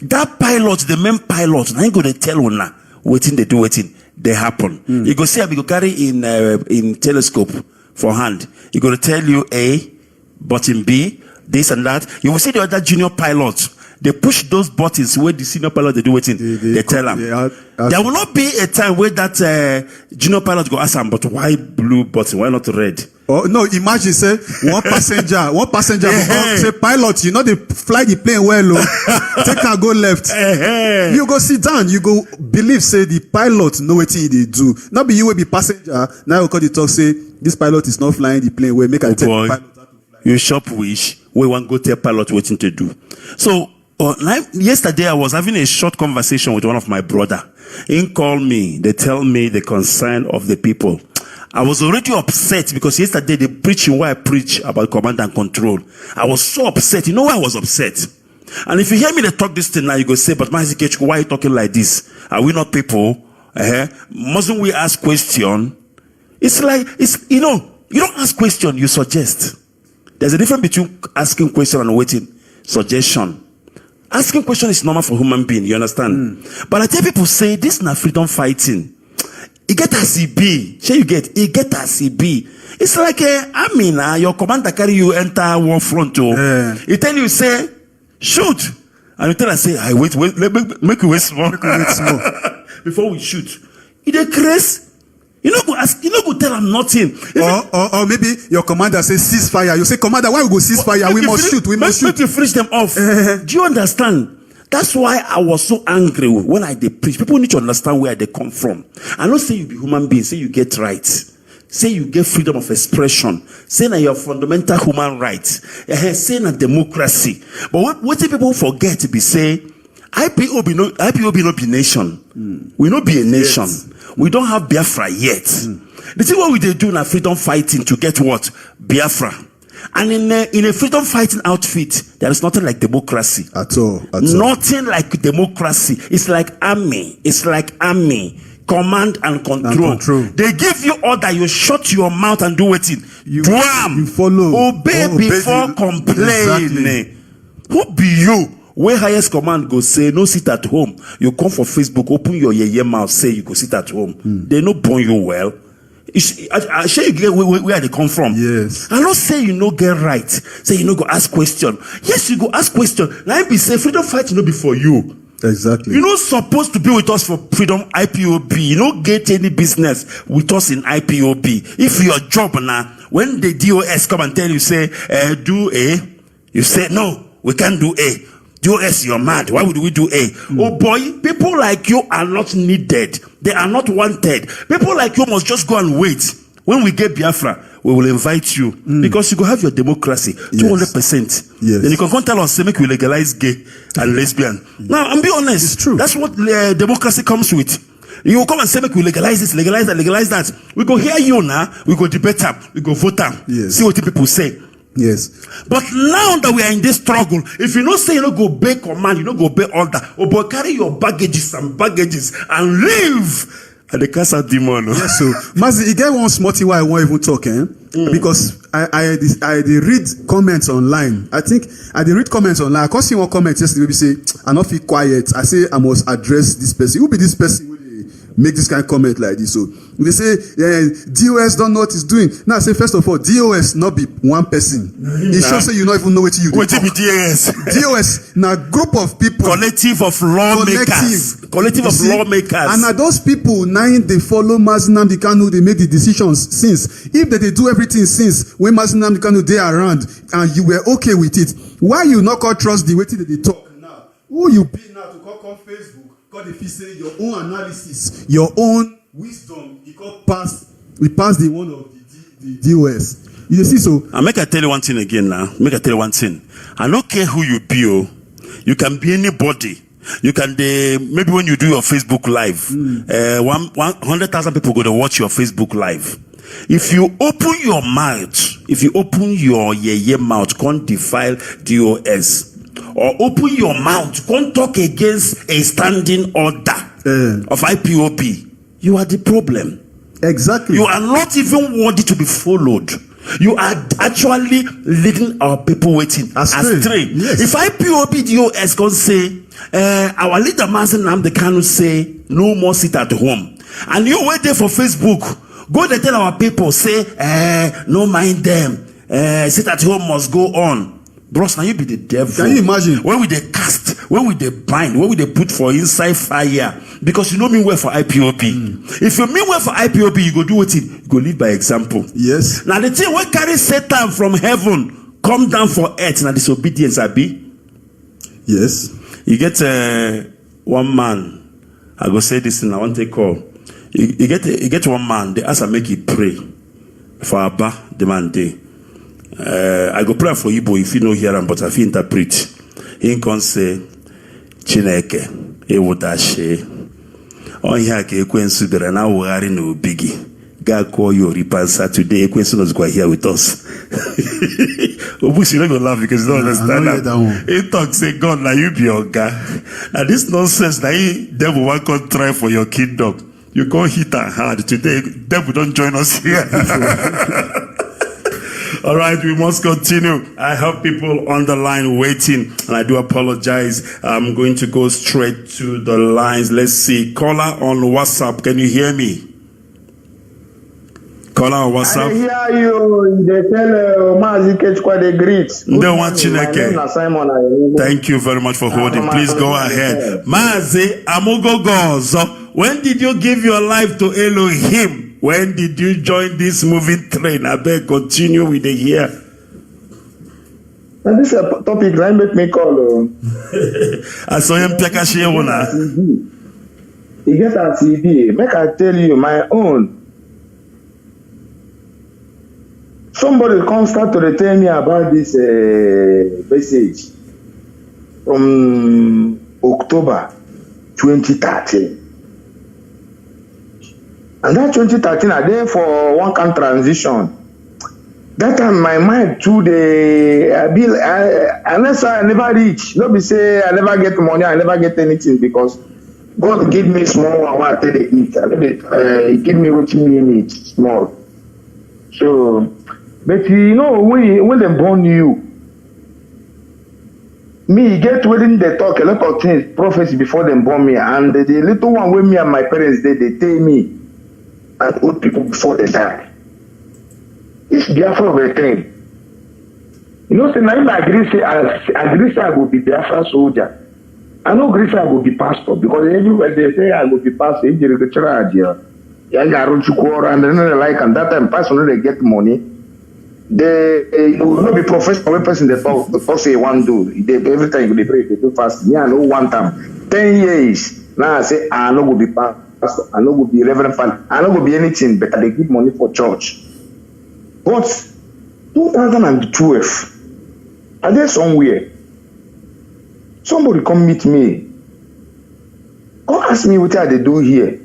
That pilot, the main pilot, now you go to tell una waiting they do waiting, they happen. You go see, you go carry in telescope for hand. You go to tell you A, button B, this and that. You will see the other junior pilots. They push those buttons where the senior pilot they do waiting. They tell them. There will not be a time where that junior pilot go ask them, but why blue button? Why not red? Oh no! Imagine say one passenger say pilot, they fly the plane well, take and go left. You go sit down. You go believe say the pilot know what they do. Not be you will be passenger. Now you call the talk say this pilot is not flying the plane. Well, make I tell the pilot how to fly. You shop wish. We want go tell pilot waiting to do. So. Yesterday, I was having a short conversation with one of my brother. He called me. They tell me the concern of the people. I was already upset because yesterday they preaching why I preach about command and control. I was so upset. You know why I was upset? And if you hear me they talk this thing now, you go say, but Mazi Ikechukwu, why are you talking like this? Are we not people? Mustn't we ask question? It's like, you don't ask question, you suggest. There's a difference between asking question and waiting suggestion. Asking question is normal for human being, you understand? But I tell people say this is not freedom fighting. It get as it be. Shall you get? It get as it be. It's like your commander carry you enter war front. He tell you say shoot, and you tell us say I wait, make you wait small, before we shoot. You dey craze. You know, go ask. You know, go tell him nothing. Or maybe your commander says ceasefire. You say, commander, why we go ceasefire? We must shoot. We must shoot. Make you finish them off. Do you understand? That's why I was so angry when I preach. People need to understand where they come from. I don't say you be human being. Say you get rights. Say you get freedom of expression. Say that your fundamental human rights. Say that democracy. But what people forget to be say, IPOB not be nation. We not be a nation. Yes. We don't have Biafra yet. The thing what we do now freedom fighting to get what? Biafra. And in a freedom fighting outfit, there is nothing like democracy. At all. Nothing like democracy. It's like army. Command and control. They give you order, you shut your mouth and do it. You follow. Obey before complaining. Exactly. Who be you? Where highest command go say no sit at home. You come for Facebook, open your mouth, say you go sit at home. They no born you well. I share you get where they come from. Yes. I don't say you no get right. Say you no go ask question. Yes, you go ask question. Now be say freedom fight no be for you. Exactly. You're not supposed to be with us for freedom IPOB. You don't get any business with us in IPOB. If your job now, when the DOS come and tell you, say, do A, you say, no, we can't do A. DOS, you're mad. Why would we do A? Oh boy, people like you are not needed. They are not wanted. People like you must just go and wait. When we get Biafra, we will invite you because you go have your democracy 200%. Yes. Then you can come tell us, say, make we legalize gay and lesbian. Now, I'm be honest. It's true. That's what democracy comes with. You will come and say, make we legalize this, legalize that, legalize that. We go hear you now. We go debate them. We go vote them. Yes. See what the people say. Yes. But now that we are in this struggle, if you don't say you don't go obey command, you don't go obey order, oh boy, carry your baggages and leave. And the casa demon. Yes, so Mazi, you get one smarty why I won't even talk, because I did read comments online. I think I did read comments online. I can't see one comment yesterday. Maybe say I not feel quiet. I say I must address this person. Who be this person? Make this kind of comment like this. So they say DOS don't know what he's doing. Now I say first of all, DOS not be one person. It shows say you not even know what you do. What be DOS? DOS now group of people. Collective of lawmakers. Collective of lawmakers. And now those people now they follow Mazi Nnamdi Kanu, they make the decisions since. If they do everything since when Mazi Nnamdi Kanu they around and you were okay with it, why you not call trust the way that they talk now? Who you be now to call Facebook? God, if you say your own analysis, your own wisdom, we pass the one of the DOS. You see, so I make I tell you one thing again now. Make I tell you one thing. I don't care who you be. You can be anybody. You can maybe when you do your Facebook live, 100,000 people go to watch your Facebook live. If you open your mouth, if you open your mouth, can't defile DOS. Or open your mouth, can't talk against a standing order of IPOB. You are the problem. Exactly. You are not even worthy to be followed. You are actually leading our people waiting astray. Yes. If IPOB DOS can say, our leader Mazi Nnamdi Kanu say, no more sit at home. And you wait there for Facebook. Go there tell our people, say, no mind them. Sit at home must go on. Bros, now you be the devil. Can you imagine? When we they cast, when we they bind, when we they put for inside fire. Because you know me well for IPOB. If you mean well for IPOB, you go do what you go lead by example. Yes. Now the thing when carry Satan from heaven come down for earth, now disobedience abi. Yes. You get one man. I go say this and I want to call. You get one man. They ask him make he pray for Abba the man day. I go pray for Igbo if you know hear him, but if you interpret, he can say, Chineke, Ewodashe, on here, Ekwensu, there are now wearing no biggie. God call you repansa today. Ekwensu was quite here with us. Obusi, you're not going to laugh because you don't understand. He talks, say, God, now you be your guy. Now, this nonsense, now you devil want to try for your kingdom. You can't hit her hard today. Devil don't join us here. All right, we must continue. I have people on the line waiting, and I do apologize. I'm going to go straight to the lines. Let's see. Caller on WhatsApp. Can you hear me? Caller on WhatsApp. I hear you. They tell Mazi Ikechukwu the greet. Thank you very much for holding. Please go ahead. Mazi Amugogozo, when did you give your life to Elohim? When did you join this moving train? I beg, continue with the year. And this is a topic that make me call. I saw him take a share one. He get a CD. Make I tell you my own. Somebody come start to tell me about this message from October 2013. And that 2013, I did for one kind transition. That time, my mind to unless I never reach, nobody say I never get money, I never get anything because God give me small, I want to eat. He give me what you need, small. So, but you know, when they born you, me get within they talk a lot of things, prophecy before they born me, and the little one with me and my parents, they tell me. And old people before they die. It's Biafra of a thing. You know, say, I agree, say I will be Biafra soldier. I know Grace I will be pastor because everywhere they say I will be pastor, if you get charge, and then they like, and that time pastor they get money. They will not be professional person they talk say one do. They every time they pray, they do fast. Me, I know one time, 10 years. Now I say I no go be pastor, I no go be reverend father, I no go be anything, but they give money for church. But 2012, I there somewhere. Somebody come meet me. Come ask me what they do here.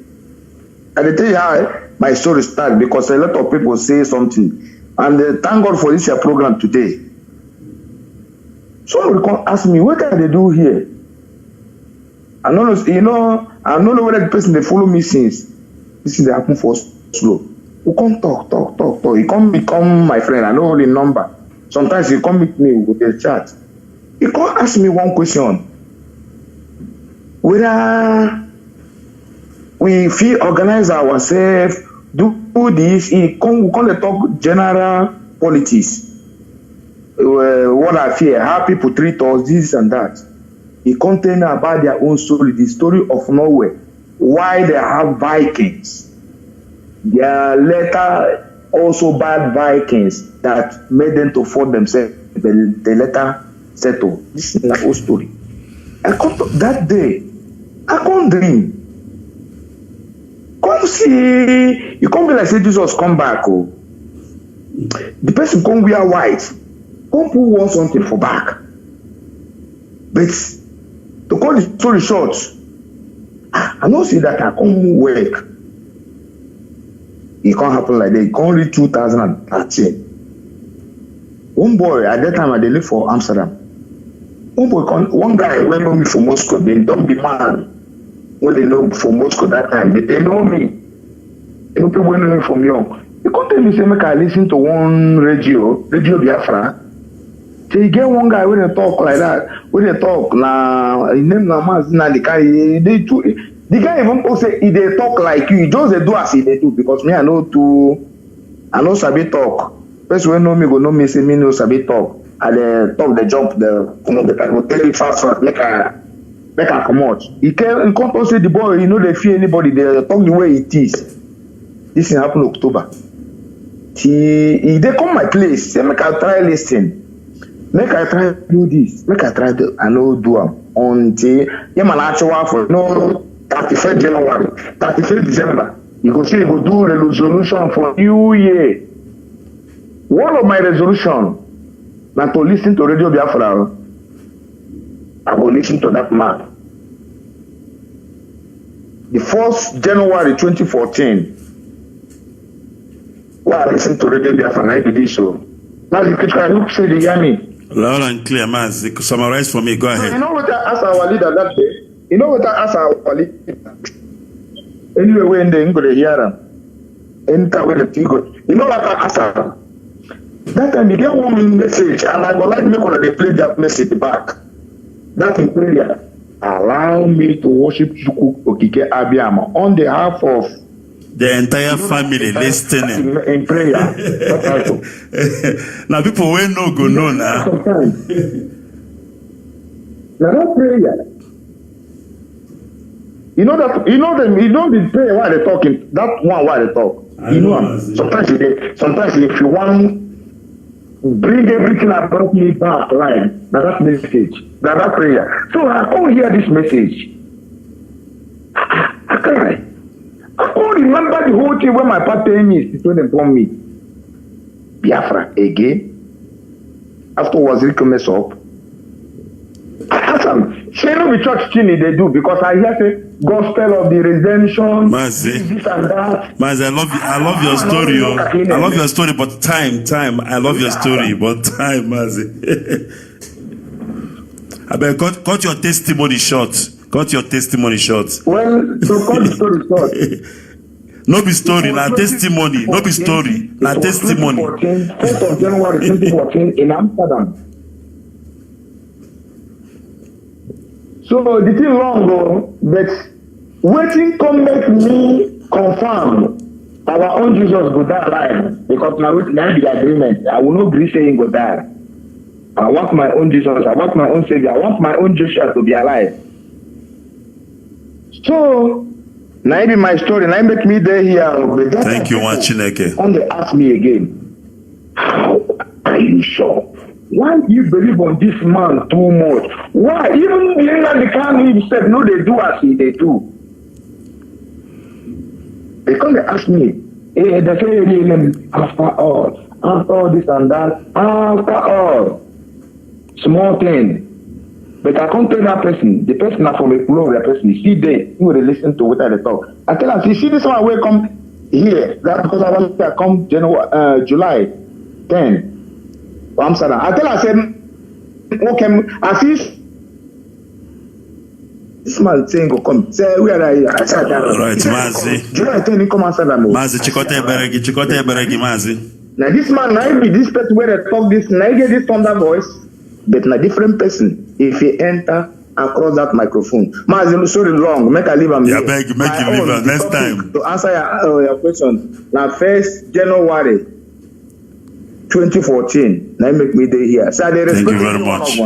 And they tell you how my story started because a lot of people say something. And thank God for this your program today. Somebody come ask me what they do here. I don't know, I don't know whether the person they follow me since. This is the happen for slow. We come talk. He come become my friend. I know the number. Sometimes he come meet me with the chat. He come ask me one question. Whether we feel organize ourselves, do this, we come talk general politics. What I fear, how people treat us, this and that. He come tell me about their own story, the story of Norway, why they have Vikings. Their later also bad Vikings that made them to fight themselves. They later settle. This is the whole story. That day, I can't dream. Come see, you can't be like say Jesus come back. Oh. The person come wear white. Come put one something for back. But to cut the story short, I don't see that I come work. It can't happen like that. It can't reach 2013. One boy at that time I live for Amsterdam. One guy went know me from Moscow. They don't be mad when they know from Moscow that time. They know me. They know people know me from young. They come tell me say make I listen to one radio Biafra. So you get one guy when they talk like that. When they talk now, his name na Mazi Ikechukwu. The guy even say if they talk like you, just they do as they do because me I know sabi talk. Person when know me go know me say me no sabi talk. And talk the jump the will tell you fast make I come out. He can't say the boy, you know they fear anybody, they talk the way it is. This thing happen October. They come my place, say make I try listen. Make I try do this. Make I try to I know do until man actual for no 31st January, 31st December. You go see you go do resolution for New Year. One of my resolution now to listen to Radio Biafra. I will listen to that man. The 1st January 2014. While I listen to Radio Biafra, I did this show. Mazi Ikechukwu, say the hear me. Loud and clear, Mazi. Summarize for me. Go ahead. You know what I asked our leader that day? You know what I asked our leader? Anyway, when they go to hear them, enter with the people. You know what I asked her? That time you get one message, and I would like me to play that message back. That in prayer. Allow me to worship Chukwu Okike Abiyama on behalf of the entire family listening in prayer. Now people will no go know now. Now that prayer. You know the prayer while they talking, that one while they talk. You know, sometimes if you want bring everything about me back line, now that message, now that prayer. So I can't hear this message. I cry. I can't remember the whole thing when my papa told me is when they inform me. Biafra again. Afterwards, he mess up. I asked him, say no be church thing they do because I hear say gospel of the redemption, Mazi. this and that. Mazi, I love your story. I love your story, but time. I love your story, but time, Mazi. I bet cut your testimony short. Cut your testimony short. Well, to cut the story short. No be story, na testimony. No be story, na testimony. 1st of January 2014 in Amsterdam. So the thing long though, but waiting come make me confirm our own Jesus go die alive because now the agreement. I will not agree saying go die. I want my own Jesus. I want my own Savior. I want my own Joshua to be alive. So, now even my story, now make me there here. Thank you, Chineke. And they ask me again, how are you sure? Why do you believe on this man too much? Why? Even the can himself, no, they do as they do. Because they ask me, hey, they say, after all this and that, after all, small thing. But I can't tell that person, the person is from a flow of the person, you see there, you will listen to what I talk. I tell her, see this one will come here, that because I want to come July 10, Amsterdam. I tell her, I said, okay, I see this man saying go come. Say where are you? I said, all right, Mazi. July 10, come Amsterdam. Mazi, Chikote Beregi, Mazi. Now this man, now be this person where they talk this, now get this thunder voice, but na different person. If he enter across that microphone, Mazi, sorry long, make I leave him. Yeah, make you leave him next time. To answer your question, now 1st January 2014, now make me day here. So thank you very much.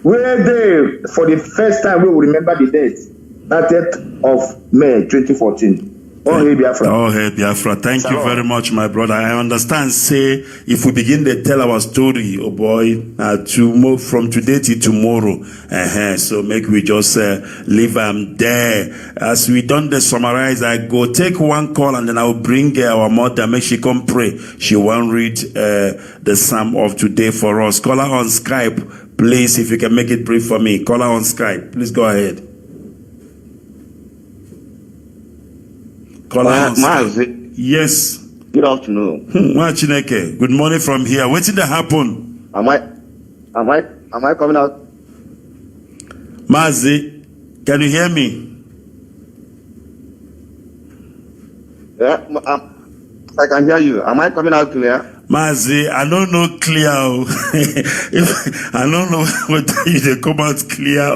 We're there for the first time. We will remember the date, 30th of May 2014. Oh, hey, Biafra. Oh, hey, Biafra. Thank you very much, my brother. I understand, say, if we begin to tell our story, oh boy, to move from today to tomorrow, so make we just leave there. As we done the summarize, I go take one call and then I'll bring our mother, make she come pray. She won't read the psalm of today for us. Call her on Skype, please, if you can make it brief for me. Call her on Skype. Please go ahead. Mazi. Yes. Good afternoon. Chineke. Good morning from here. What did that happen? Am I coming out? Mazi, can you hear me? Yeah, I can hear you. Am I coming out clear? Mazi, I don't know clear. I don't know whether you come out clear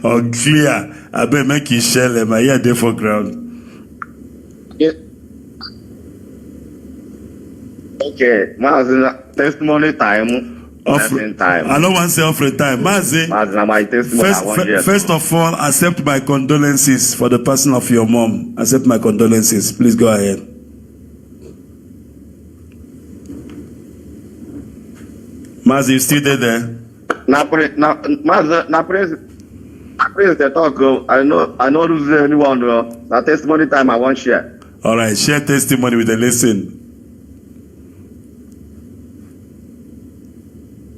or clear. I better make you share them. I hear there for ground. Yeah. Okay, Mazi, testimony time. I don't want to say offering time. Mazi, my testimony. First of all, accept my condolences for the person of your mom. Accept my condolences. Please go ahead. Mazi, you still there? Praise the talk. I know lose anyone. Now testimony time I want share. All right, share testimony with the listen.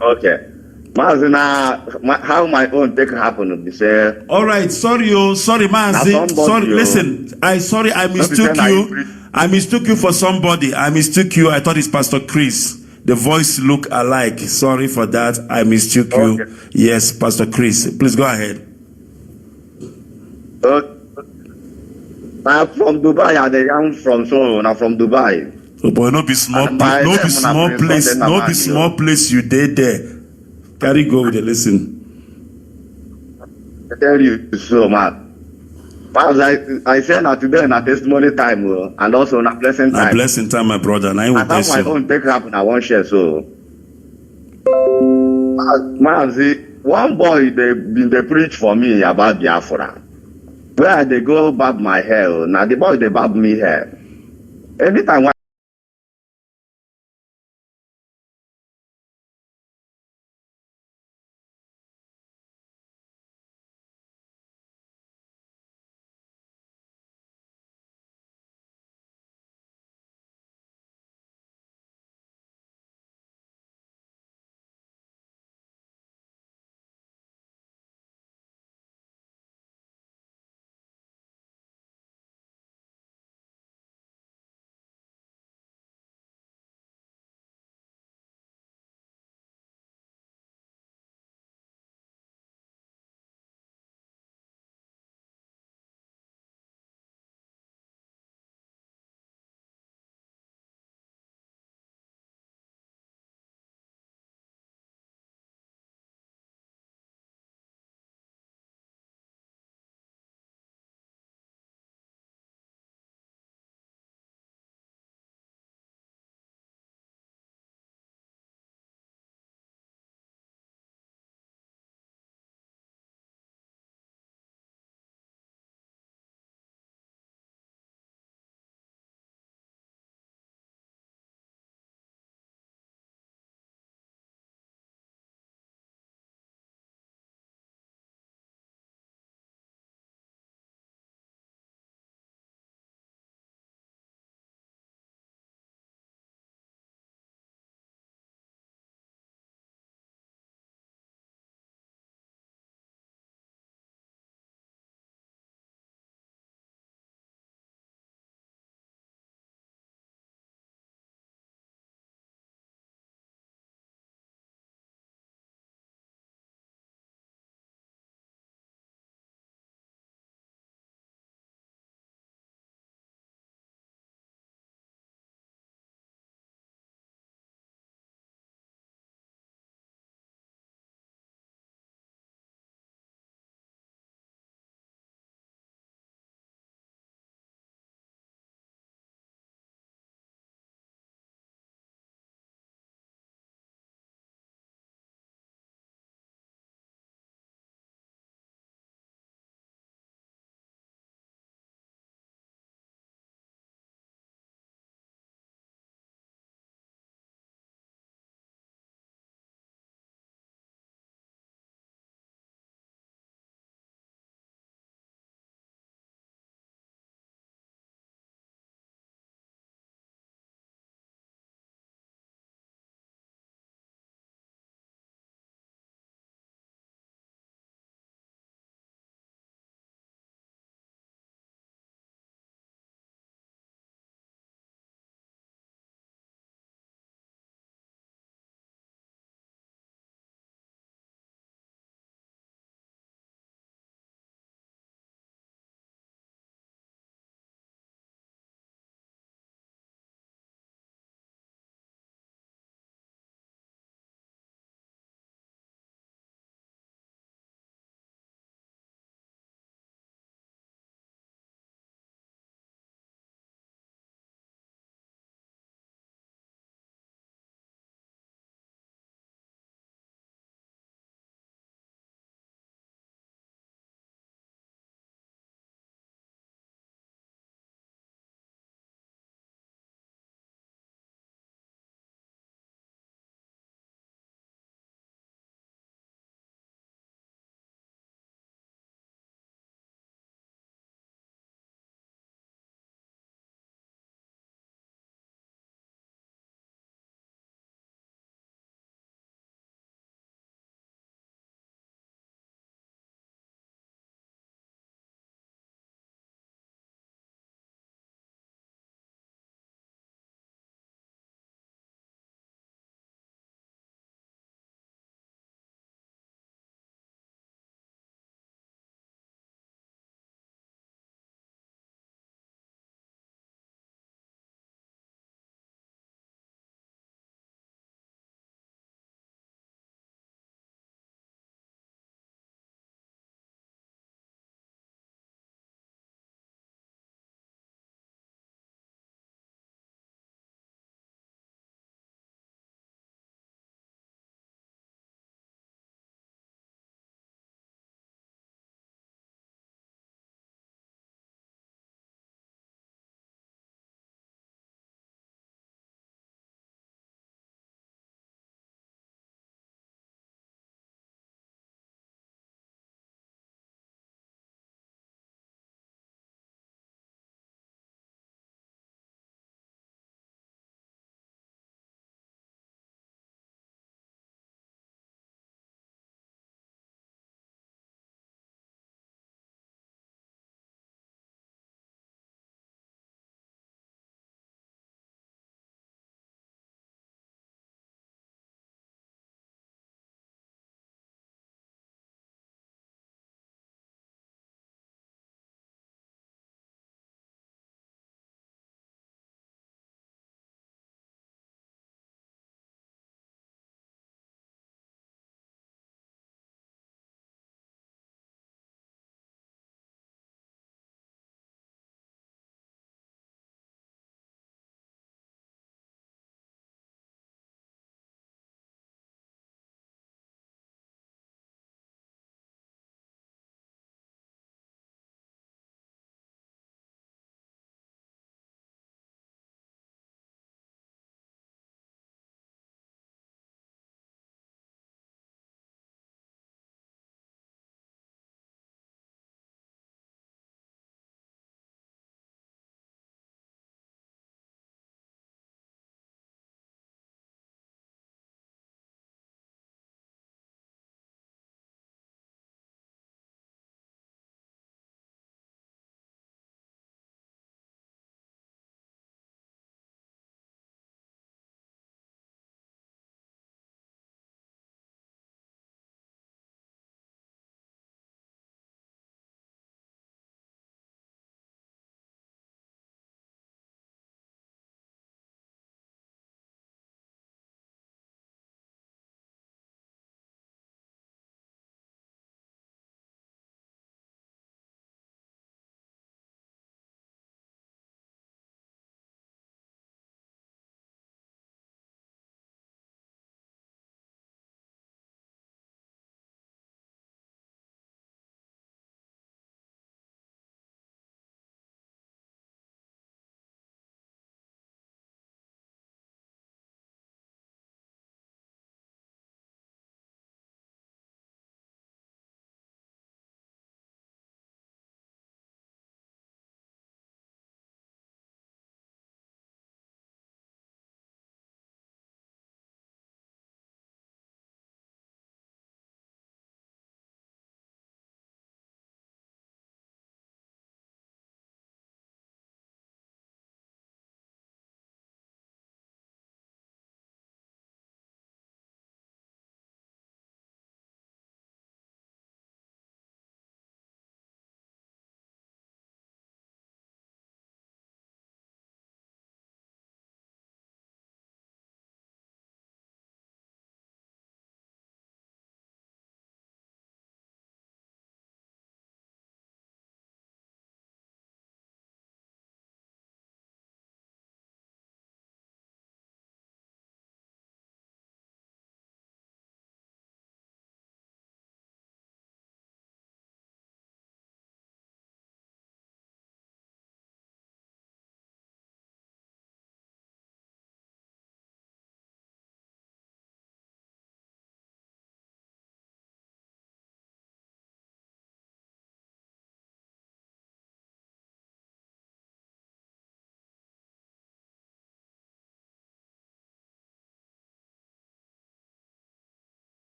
Okay. Mazi, how my own take happen? Be say. All right, sorry, Mazi. Sorry, listen. I mistook you. I mistook you for somebody. I mistook you. I thought it's Pastor Chris. The voice look alike. Sorry for that. I mistook you. Yes, Pastor Chris. Please go ahead. I'm from Dubai. I'm from Dubai. Oh boy, no be small place. No be small place you did there. Carry go with the listen. I tell you so, man. I said that today in a testimony time and also in a blessing time. A blessing time, my brother. And I will bless you. My own take happen. I won't share. So, Mazi, one boy they preach for me about Biafra. Where they go barb my hair. Now the boy they barb me hair. Anytime